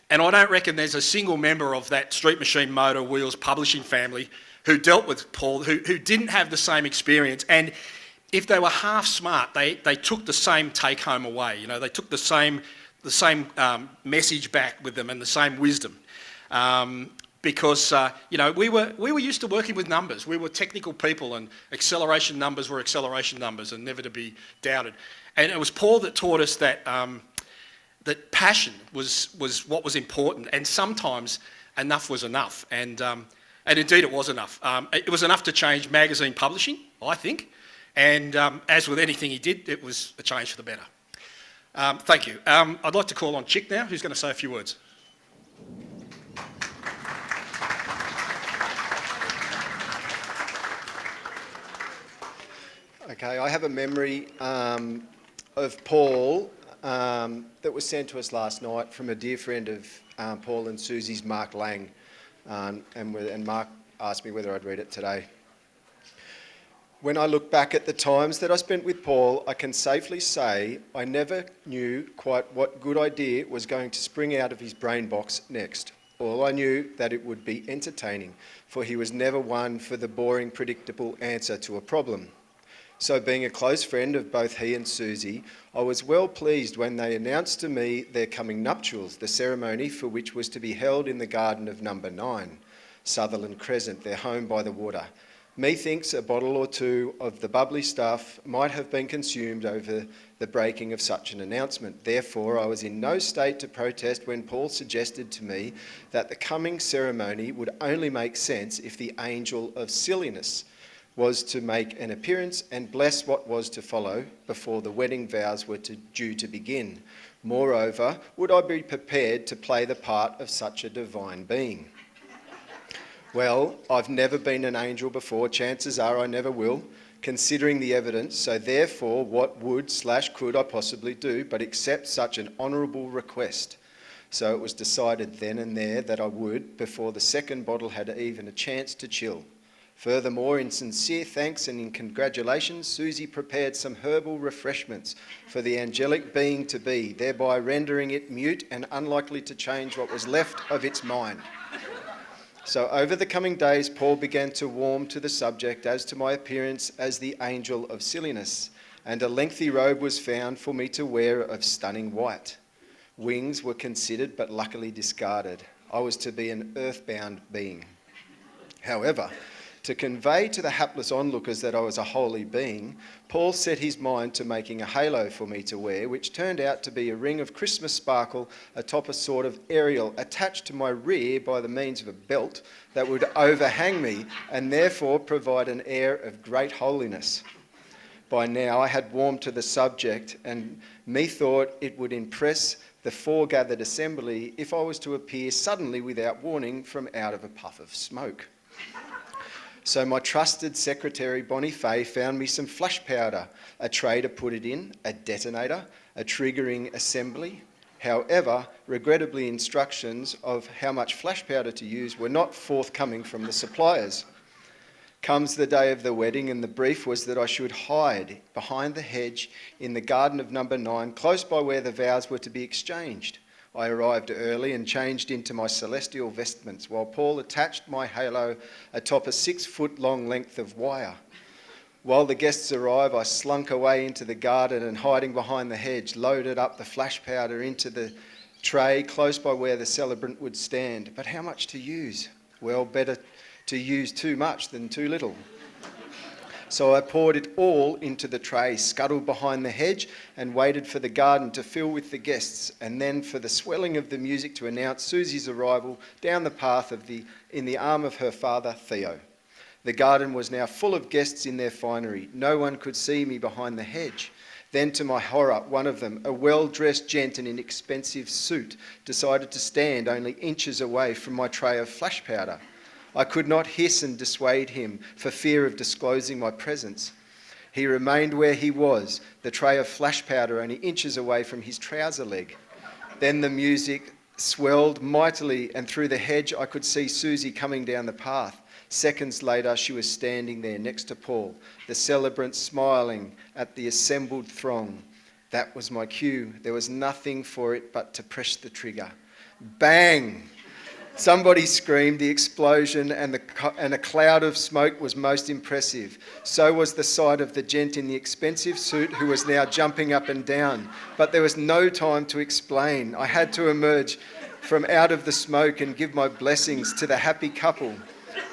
And I don't reckon there's a single member of that Street Machine Motor Wheels publishing family who dealt with Paul who didn't have the same experience. And if they were half smart, they took the same take home away. They took the same message back with them and the same wisdom. Because we were used to working with numbers. We were technical people, and acceleration numbers were acceleration numbers and never to be doubted. And it was Paul that taught us that that passion was what was important, and sometimes enough was enough. And indeed it was enough. It was enough to change magazine publishing, I think. And as with anything he did, it was a change for the better. Thank you. I'd like to call on Chick now, who's going to say a few words. Okay, I have a memory of Paul that was sent to us last night from a dear friend of Paul and Susie's, Mark Lang. And Mark asked me whether I'd read it today. When I look back at the times that I spent with Paul, I can safely say I never knew quite what good idea was going to spring out of his brain box next. All I knew that it would be entertaining, for he was never one for the boring, predictable answer to a problem. So being a close friend of both he and Susie, I was well pleased when they announced to me their coming nuptials, the ceremony for which was to be held in the garden of number 9, Sutherland Crescent, their home by the water. Methinks a bottle or two of the bubbly stuff might have been consumed over the breaking of such an announcement. Therefore, I was in no state to protest when Paul suggested to me that the coming ceremony would only make sense if the angel of silliness was to make an appearance and bless what was to follow before the wedding vows were due to begin. Moreover, would I be prepared to play the part of such a divine being? Well, I've never been an angel before. Chances are I never will, considering the evidence. So therefore, what would/could I possibly do but accept such an honourable request? So it was decided then and there that I would, before the second bottle had even a chance to chill. Furthermore, in sincere thanks and in congratulations, Susie prepared some herbal refreshments for the angelic being to be, thereby rendering it mute and unlikely to change what was left of its mind. So over the coming days, Paul began to warm to the subject as to my appearance as the angel of silliness, and a lengthy robe was found for me to wear of stunning white. Wings were considered but luckily discarded. I was to be an earthbound being. However, to convey to the hapless onlookers that I was a holy being, Paul set his mind to making a halo for me to wear, which turned out to be a ring of Christmas sparkle atop a sort of aerial attached to my rear by the means of a belt that would overhang me and therefore provide an air of great holiness. by now I had warmed to the subject, and methought it would impress the foregathered assembly if I was to appear suddenly without warning from out of a puff of smoke. So my trusted secretary Bonnie Fay found me some flash powder, a tray to put it in, a detonator, a triggering assembly. However, regrettably, instructions of how much flash powder to use were not forthcoming from the suppliers. Comes the day of the wedding, and the brief was that I should hide behind the hedge in the garden of number 9, close by where the vows were to be exchanged. I arrived early and changed into my celestial vestments, while Paul attached my halo atop a 6-foot-long length of wire. While the guests arrived, I slunk away into the garden and, hiding behind the hedge, loaded up the flash powder into the tray close by where the celebrant would stand. But how much to use? Well, better to use too much than too little. So I poured it all into the tray, scuttled behind the hedge, and waited for the garden to fill with the guests, and then for the swelling of the music to announce Susie's arrival down the path in the arm of her father, Theo. The garden was now full of guests in their finery. No one could see me behind the hedge. Then, to my horror, one of them, a well-dressed gent in an expensive suit, decided to stand only inches away from my tray of flash powder. I could not hiss and dissuade him for fear of disclosing my presence. He remained where he was, the tray of flash powder only inches away from his trouser leg. Then the music swelled mightily, and through the hedge I could see Susie coming down the path. Seconds later, she was standing there next to Paul, the celebrant smiling at the assembled throng. That was my cue. There was nothing for it but to press the trigger. Bang! Somebody screamed. The explosion and a cloud of smoke was most impressive. So was the sight of the gent in the expensive suit, who was now jumping up and down. But there was no time to explain. I had to emerge from out of the smoke and give my blessings to the happy couple.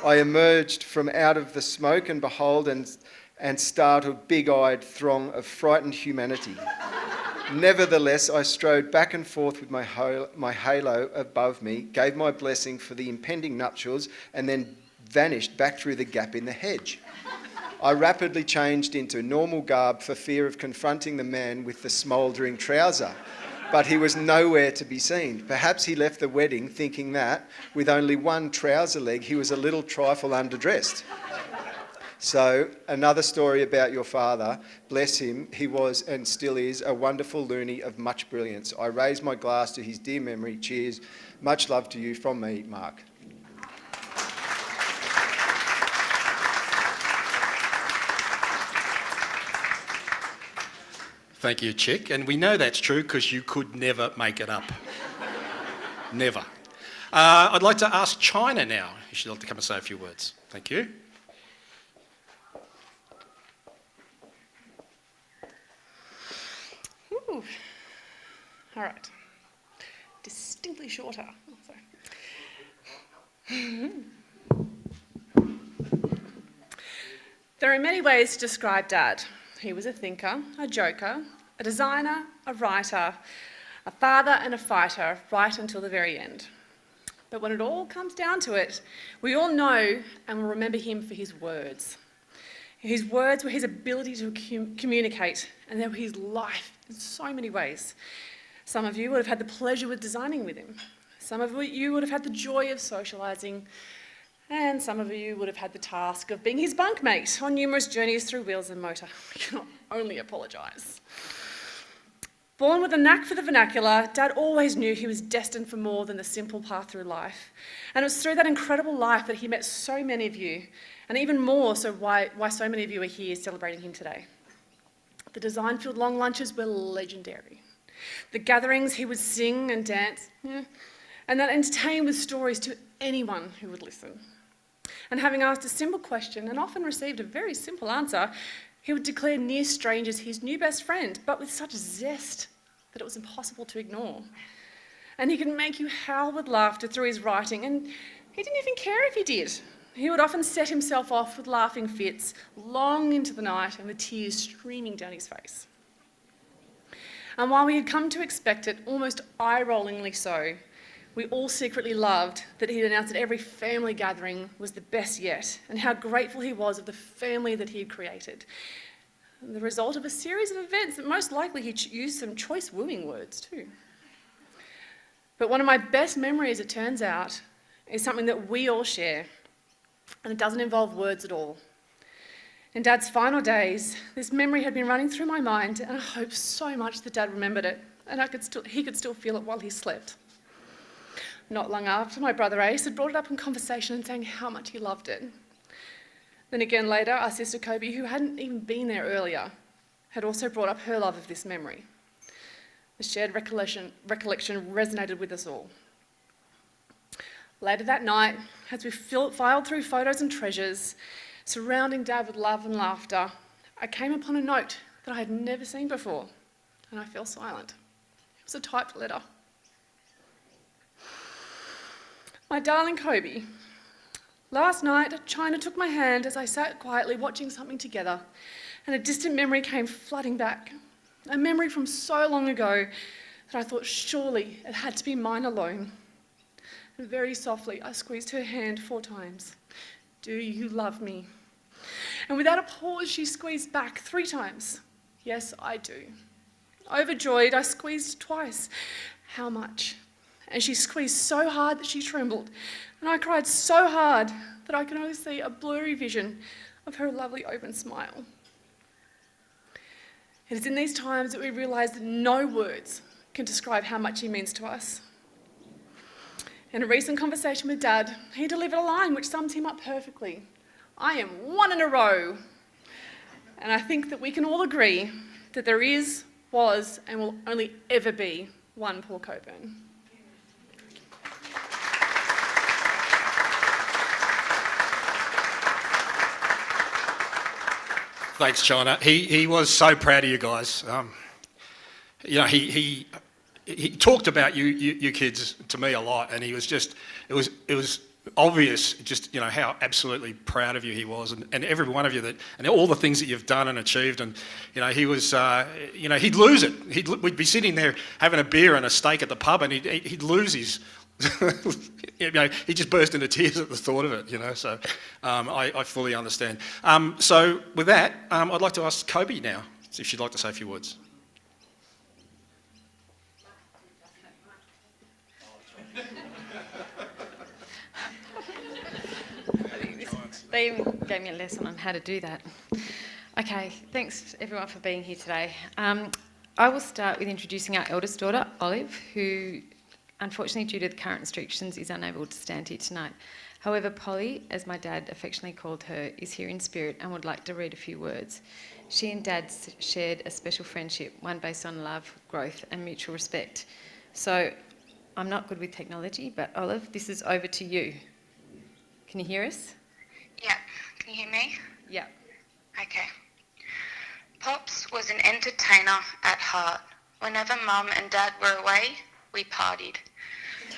I emerged from out of the smoke, and behold, and startled big-eyed throng of frightened humanity. Nevertheless, I strode back and forth with my halo above me, gave my blessing for the impending nuptials, and then vanished back through the gap in the hedge. I rapidly changed into normal garb for fear of confronting the man with the smouldering trouser, but he was nowhere to be seen. Perhaps he left the wedding thinking that, with only one trouser leg, he was a little trifle underdressed. So, another story about your father. Bless him, he was and still is a wonderful loony of much brilliance. I raise my glass to his dear memory. Cheers. Much love to you from me, Mark. Thank you, Chick. And we know that's true because you could never make it up. Never. I'd like to ask China now. She'd like to come and say a few words. Thank you. Ooh. All right. Distinctly shorter. There are many ways to describe Dad. He was a thinker, a joker, a designer, a writer, a father and a fighter, right until the very end. But when it all comes down to it, we all know and will remember him for his words. His words were his ability to communicate, and they were his life in so many ways. Some of you would have had the pleasure of designing with him. Some of you would have had the joy of socialising, and some of you would have had the task of being his bunkmate on numerous journeys through wheels and motor. We can only apologise. Born with a knack for the vernacular, Dad always knew he was destined for more than the simple path through life. And it was through that incredible life that he met so many of you, and even more so why so many of you are here celebrating him today. The design-filled long lunches were legendary. The gatherings he would sing and dance, and then entertain with stories to anyone who would listen. And having asked a simple question and often received a very simple answer, he would declare near strangers his new best friend, but with such zest that it was impossible to ignore. And he could make you howl with laughter through his writing, and he didn't even care if he did. He would often set himself off with laughing fits long into the night and with tears streaming down his face. And while we had come to expect it, almost eye-rollingly so, we all secretly loved that he'd announced that every family gathering was the best yet, and how grateful he was of the family that he had created. the result of a series of events that most likely he used some choice wooing words too. But one of my best memories, it turns out, is something that we all share, and it doesn't involve words at all. In Dad's final days, this memory had been running through my mind, and I hope so much that Dad remembered it, and he could still feel it while he slept. Not long after, my brother Ace had brought it up in conversation and saying how much he loved it. Then again later, our sister Kobe, who hadn't even been there earlier, had also brought up her love of this memory. The shared recollection resonated with us all. Later that night, as we filed through photos and treasures, surrounding Dad with love and laughter, I came upon a note that I had never seen before, and I fell silent. It was a typed letter. My darling Kobe, last night China took my hand as I sat quietly watching something together, and a distant memory came flooding back. A memory from so long ago that I thought surely it had to be mine alone. And very softly I squeezed her hand 4 times. Do you love me? And without a pause she squeezed back 3 times. Yes, I do. Overjoyed, I squeezed twice. How much? And she squeezed so hard that she trembled. And I cried so hard that I could only see a blurry vision of her lovely open smile. It is in these times that we realise that no words can describe how much he means to us. In a recent conversation with Dad, he delivered a line which sums him up perfectly. I am 1 in a row. And I think that we can all agree that there is, was, and will only ever be one Paul Cockburn. Thanks, China. He was so proud of you guys. He talked about you kids to me a lot, and he was just it was obvious just how absolutely proud of you he was, and every one of you and all the things that you've done and achieved, and he was he'd lose it. We'd be sitting there having a beer and a steak at the pub, and he'd lose his. He just burst into tears at the thought of it, so I fully understand. So with that, I'd like to ask Kobe now, if she'd like to say a few words. They even gave me a lesson on how to do that. Okay, thanks everyone for being here today. I will start with introducing our eldest daughter, Olive, who unfortunately, due to the current restrictions, is unable to stand here tonight. However, Polly, as my dad affectionately called her, is here in spirit and would like to read a few words. She and Dad shared a special friendship, one based on love, growth and mutual respect. So, I'm not good with technology, but Olive, this is over to you. Can you hear us? Yeah. Can you hear me? Yeah. Okay. Pops was an entertainer at heart. Whenever Mum and Dad were away, we partied.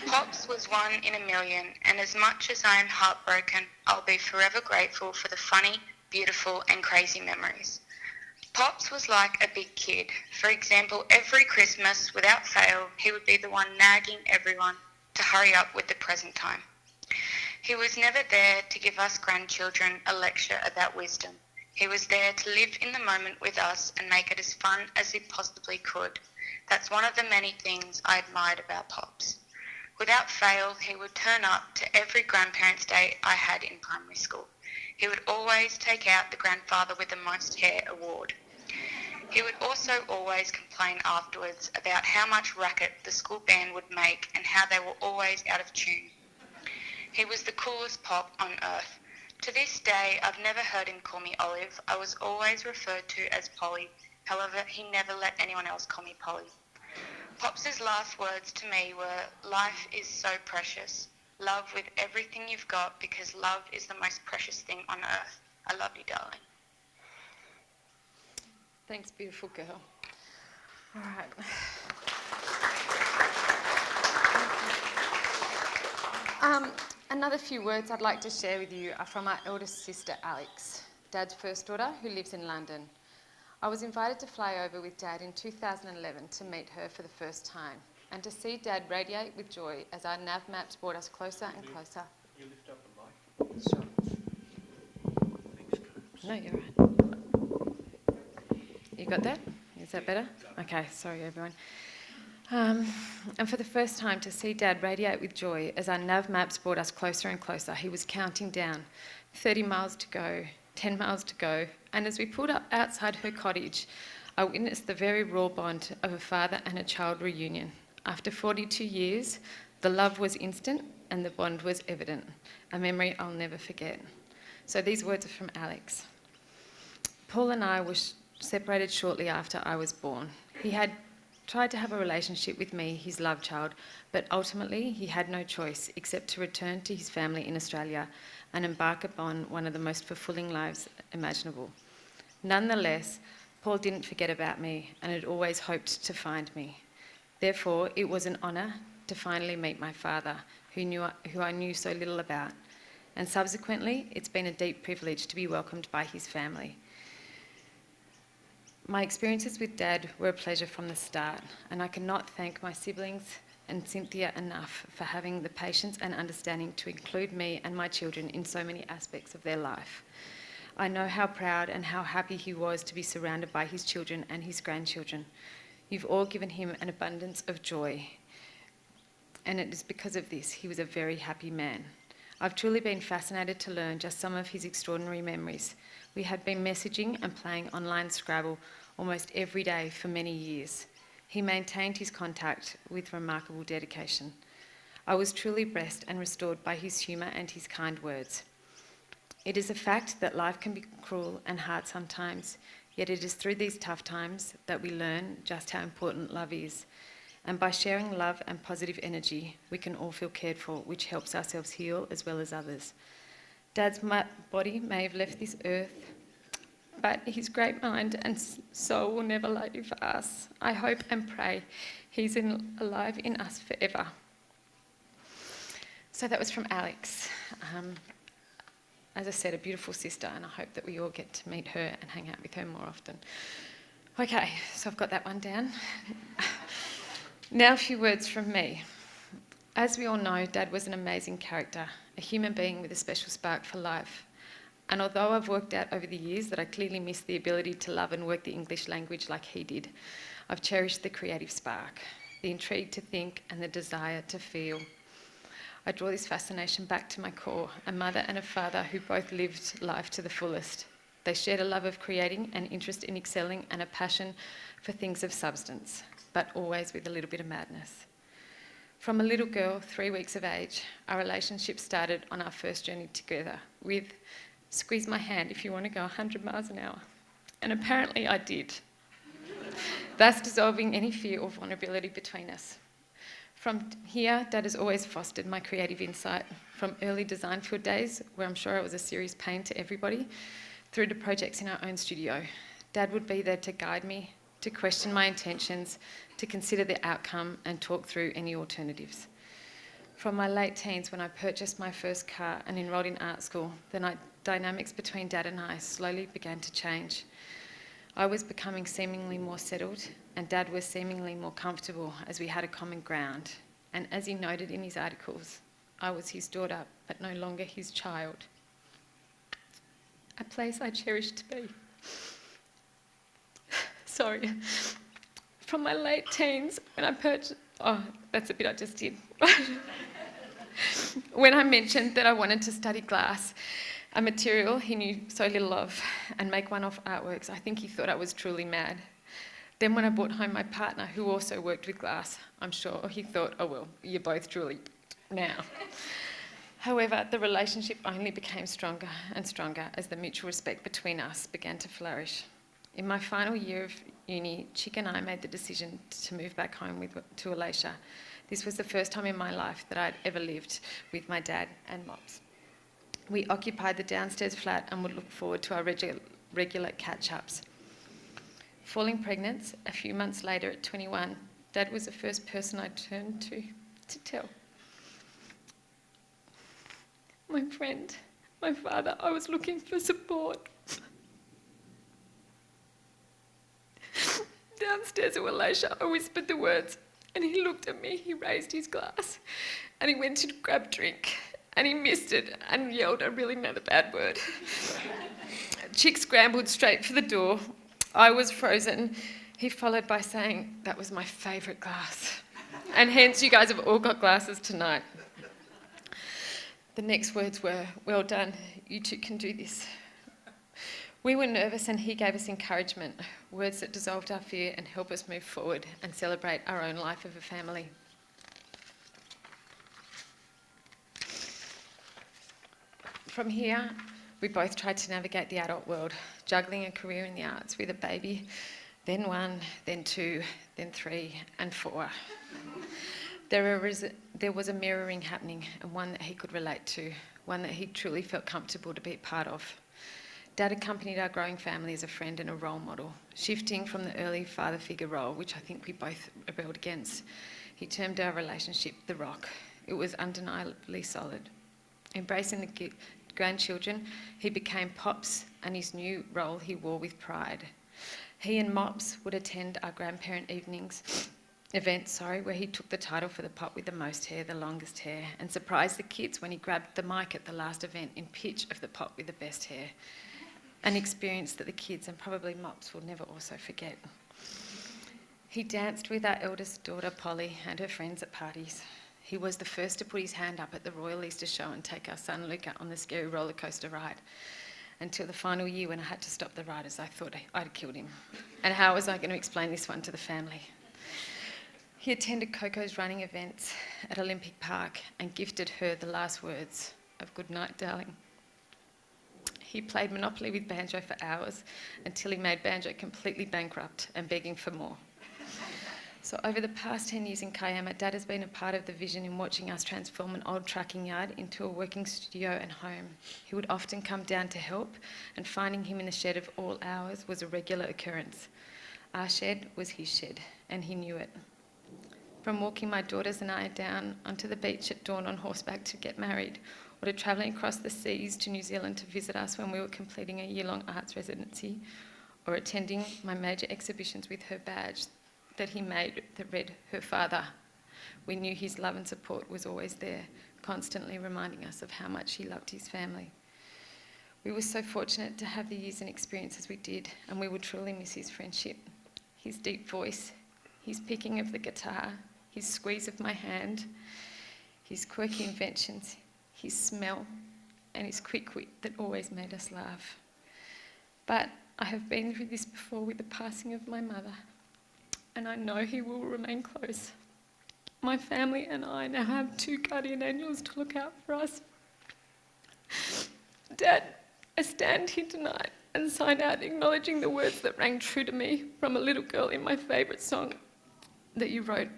Pops was 1 in a million, and as much as I am heartbroken, I'll be forever grateful for the funny, beautiful and crazy memories. Pops was like a big kid. For example, every Christmas, without fail, he would be the one nagging everyone to hurry up with the present time. He was never there to give us grandchildren a lecture about wisdom. He was there to live in the moment with us and make it as fun as he possibly could. That's one of the many things I admired about Pops. Without fail, he would turn up to every grandparents' day I had in primary school. He would always take out the grandfather with the most hair award. He would also always complain afterwards about how much racket the school band would make and how they were always out of tune. He was the coolest Pop on earth. To this day, I've never heard him call me Olive. I was always referred to as Polly. However, he never let anyone else call me Polly. Pops' last words to me were, life is so precious. Love with everything you've got because love is the most precious thing on earth. I love you, darling. Thanks, beautiful girl. All right. Another few words I'd like to share with you are from our eldest sister, Alex, Dad's first daughter, who lives in London. I was invited to fly over with Dad in 2011 to meet her for the first time and to see Dad radiate with joy as our nav maps brought us closer and closer. You lift up the mic? Sure. No, you're right. You got that? Is that better? Okay, sorry everyone. And for the first time to see Dad radiate with joy as our nav maps brought us closer and closer. He was counting down, 30 miles to go, 10 miles to go, and as we pulled up outside her cottage, I witnessed the very raw bond of a father and a child reunion. After 42 years, the love was instant and the bond was evident, a memory I'll never forget. So these words are from Alex. Paul and I were separated shortly after I was born. He had tried to have a relationship with me, his love child, but ultimately he had no choice except to return to his family in Australia and embark upon one of the most fulfilling lives imaginable. Nonetheless, Paul didn't forget about me and had always hoped to find me. Therefore, it was an honour to finally meet my father, who I knew so little about, and subsequently it's been a deep privilege to be welcomed by his family. My experiences with Dad were a pleasure from the start, and I cannot thank my siblings and Cynthia enough for having the patience and understanding to include me and my children in so many aspects of their life. I know how proud and how happy he was to be surrounded by his children and his grandchildren. You've all given him an abundance of joy, and it is because of this he was a very happy man. I've truly been fascinated to learn just some of his extraordinary memories. We had been messaging and playing online Scrabble almost every day for many years. He maintained his contact with remarkable dedication. I was truly blessed and restored by his humour and his kind words. It is a fact that life can be cruel and hard sometimes, yet it is through these tough times that we learn just how important love is. And by sharing love and positive energy, we can all feel cared for, which helps ourselves heal as well as others. Dad's body may have left this earth, but his great mind and soul will never leave us. I hope and pray he's alive in us forever. So that was from Alex. As I said, a beautiful sister, and I hope that we all get to meet her and hang out with her more often. Okay, so I've got that one down. Now a few words from me. As we all know, Dad was an amazing character, a human being with a special spark for life. And although I've worked out over the years that I clearly missed the ability to love and work the English language like he did, I've cherished the creative spark, the intrigue to think and the desire to feel. I draw this fascination back to my core, a mother and a father who both lived life to the fullest. They shared a love of creating, an interest in excelling, and a passion for things of substance, but always with a little bit of madness. From a little girl, 3 weeks of age, our relationship started on our first journey together with, "Squeeze my hand if you want to go 100 miles an hour." And apparently I did, thus dissolving any fear or vulnerability between us. From here, Dad has always fostered my creative insight, from early design field days, where I'm sure I was a serious pain to everybody, through to projects in our own studio. Dad would be there to guide me, to question my intentions, to consider the outcome and talk through any alternatives. From my late teens, when I purchased my first car and enrolled in art school, the dynamics between Dad and I slowly began to change. I was becoming seemingly more settled, and Dad was seemingly more comfortable as we had a common ground. And as he noted in his articles, I was his daughter, but no longer his child. A place I cherished to be. Sorry. From my late teens, when I purchased... Oh, that's the bit I just did. When I mentioned that I wanted to study glass, a material he knew so little of, and make one-off artworks, I think he thought I was truly mad. Then when I brought home my partner, who also worked with glass, I'm sure he thought, oh well, you're both truly now. However, the relationship only became stronger and stronger as the mutual respect between us began to flourish. In my final year of uni, Chick and I made the decision to move back home to Alacia. This was the first time in my life that I'd ever lived with my dad and Mops. We occupied the downstairs flat and would look forward to our regular catch-ups. Falling pregnant, a few months later at 21, Dad was the first person I turned to tell. My friend, my father, I was looking for support. Downstairs at Alacia, I whispered the words, and he looked at me, he raised his glass, and he went to grab a drink, and he missed it and yelled a really another bad word. Chick scrambled straight for the door, I was frozen. He followed by saying, "That was my favourite glass." And hence you guys have all got glasses tonight. The next words were, "Well done, you two can do this." We were nervous and he gave us encouragement, words that dissolved our fear and help us move forward and celebrate our own life of a family. From here, we both tried to navigate the adult world, juggling a career in the arts with a baby, then 1, then 2, then 3, and 4. There was a mirroring happening, and one that he could relate to, one that he truly felt comfortable to be part of. Dad accompanied our growing family as a friend and a role model, shifting from the early father figure role, which I think we both rebelled against. He termed our relationship the rock. It was undeniably solid. Embracing the grandchildren, he became Pops, and his new role he wore with pride. He and Mops would attend our grandparent events, where he took the title for the pop with the most hair, the longest hair, and surprised the kids when he grabbed the mic at the last event in pitch of the pop with the best hair. An experience that the kids and probably Mops will never also forget. He danced with our eldest daughter Polly and her friends at parties. He was the first to put his hand up at the Royal Easter Show and take our son Luca on the scary roller coaster ride. Until the final year when I had to stop the ride as I thought I'd killed him. And how was I going to explain this one to the family? He attended Coco's running events at Olympic Park and gifted her the last words of "Good night, darling." He played Monopoly with Banjo for hours until he made Banjo completely bankrupt and begging for more. So over the past 10 years in Kiama, Dad has been a part of the vision in watching us transform an old trucking yard into a working studio and home. He would often come down to help, and finding him in the shed of all hours was a regular occurrence. Our shed was his shed, and he knew it. From walking my daughters and I down onto the beach at dawn on horseback to get married, or to travelling across the seas to New Zealand to visit us when we were completing a year-long arts residency, or attending my major exhibitions with her badge that he made that read "Her Father." We knew his love and support was always there, constantly reminding us of how much he loved his family. We were so fortunate to have the years and experiences we did, and we would truly miss his friendship, his deep voice, his picking of the guitar, his squeeze of my hand, his quirky inventions, his smell, and his quick wit that always made us laugh. But I have been through this before with the passing of my mother, and I know he will remain close. My family and I now have 2 guardian angels to look out for us. Dad, I stand here tonight and sign out acknowledging the words that rang true to me from a little girl in my favourite song that you wrote,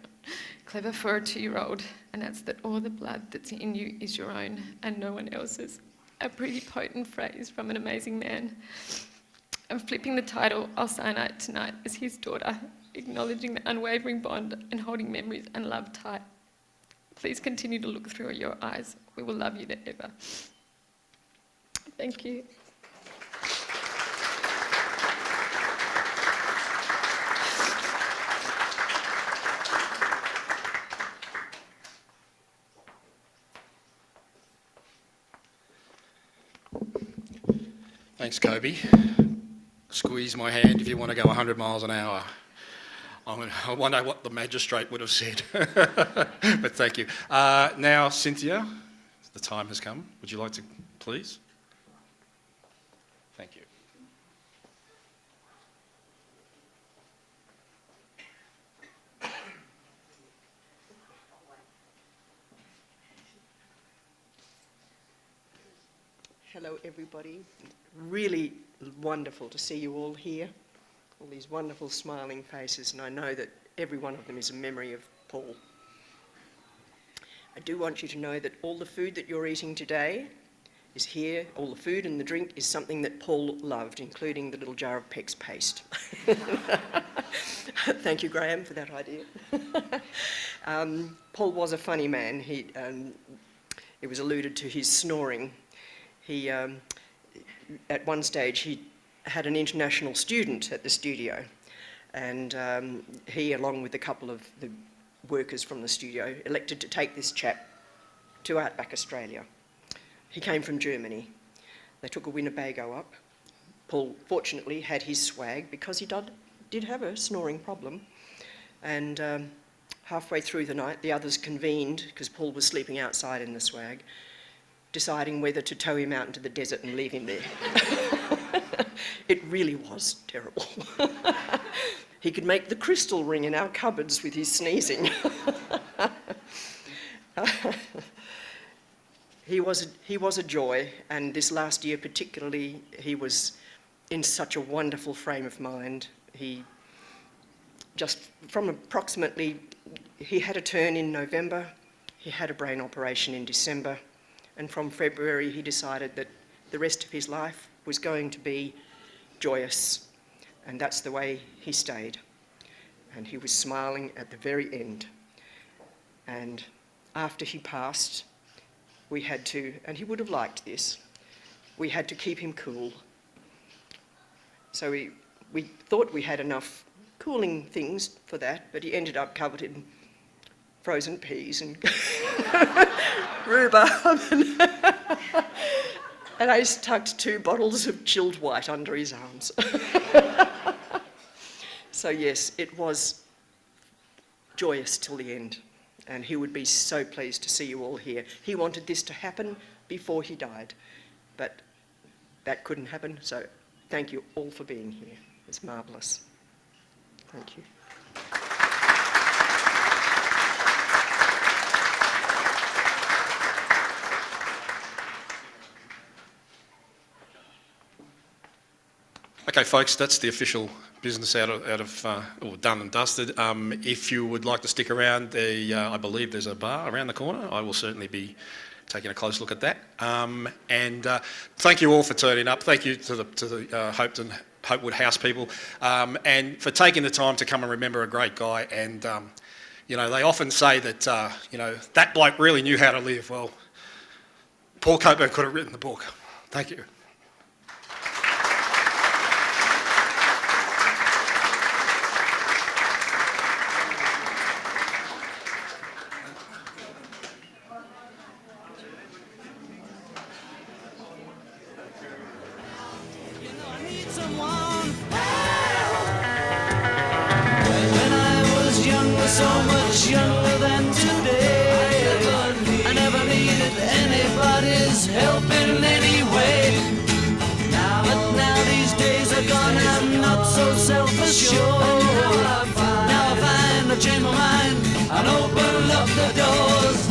clever for a 2-year-old, and that's that all the blood that's in you is your own and no one else's. A pretty potent phrase from an amazing man. And flipping the title, I'll sign out tonight as his daughter, acknowledging the unwavering bond and holding memories and love tight. Please continue to look through your eyes. We will love you forever. Thank you. Thanks, Kobe. Squeeze my hand if you want to go 100 miles an hour. I wonder what the magistrate would have said. But thank you. Now, Cynthia, the time has come. Would you like to, please? Thank you. Hello, everybody. Really wonderful to see you all here. All these wonderful smiling faces, and I know that every one of them is a memory of Paul. I do want you to know that all the food that you're eating today is here. All the food and the drink is something that Paul loved, including the little jar of Peck's paste. Thank you, Graham, for that idea. Paul was a funny man. It was alluded to his snoring. He, at one stage, he had an international student at the studio, and he, along with a couple of the workers from the studio, elected to take this chap to Outback Australia. He came from Germany. They took a Winnebago up, Paul fortunately had his swag because he did have a snoring problem. And halfway through the night, the others convened, because Paul was sleeping outside in the swag, deciding whether to tow him out into the desert and leave him there. It really was terrible. He could make the crystal ring in our cupboards with his sneezing. He was a joy, and this last year particularly, he was in such a wonderful frame of mind. He just from approximately, he had a turn in November, he had a brain operation in December, and from February he decided that the rest of his life was going to be joyous, and that's the way he stayed. And he was smiling at the very end. And after he passed, we had to, and he would have liked this, we had to keep him cool. So we thought we had enough cooling things for that, but he ended up covered in frozen peas and rhubarb. And I tucked 2 bottles of chilled white under his arms. So yes, it was joyous till the end, and he would be so pleased to see you all here. He wanted this to happen before he died, but that couldn't happen, so thank you all for being here. It's marvellous. Thank you. Okay, folks, that's the official business out of or done and dusted. If you would like to stick around, I believe there's a bar around the corner. I will certainly be taking a close look at that. And thank you all for turning up. Thank you to the Hopewood House people, and for taking the time to come and remember a great guy. And you know, they often say that you know, that bloke really knew how to live. Well, Paul Cockburn could have written the book. Thank you. So much younger than today. I never needed anybody's help in any way. But now these days are gone, I'm not so self-assured. Now I find I've changed my mind and open up the doors.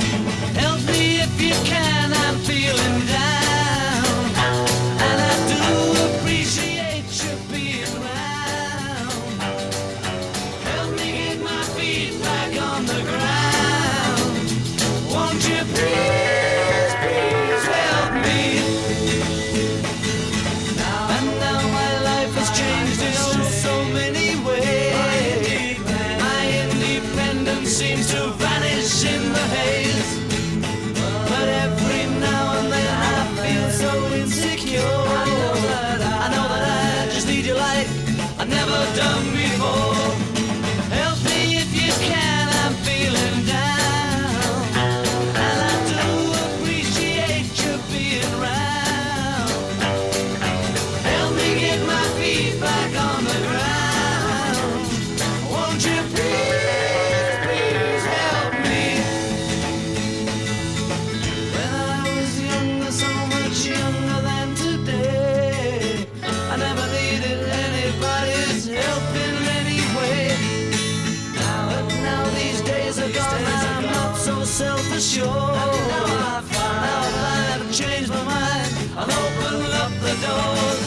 Help me if you can, I'm feeling down, and I do appreciate you being around. Help me get my feet back on the ground. Won't you please, please help me? And now my life has changed in oh so many ways. My independence seems to vanish in the haze. But every now and then I feel so insecure. I know that I just need your light I've never done before. Help me if you can, I'm feeling down, and I do appreciate you being around. Help me get my feet back on the ground. Won't you please, please help me? When I was younger, so much younger than today, I never needed anybody's help in any way. Now these days are gone, I'm not so self-assured. Now I find I've changed my mind, I'll open up the doors.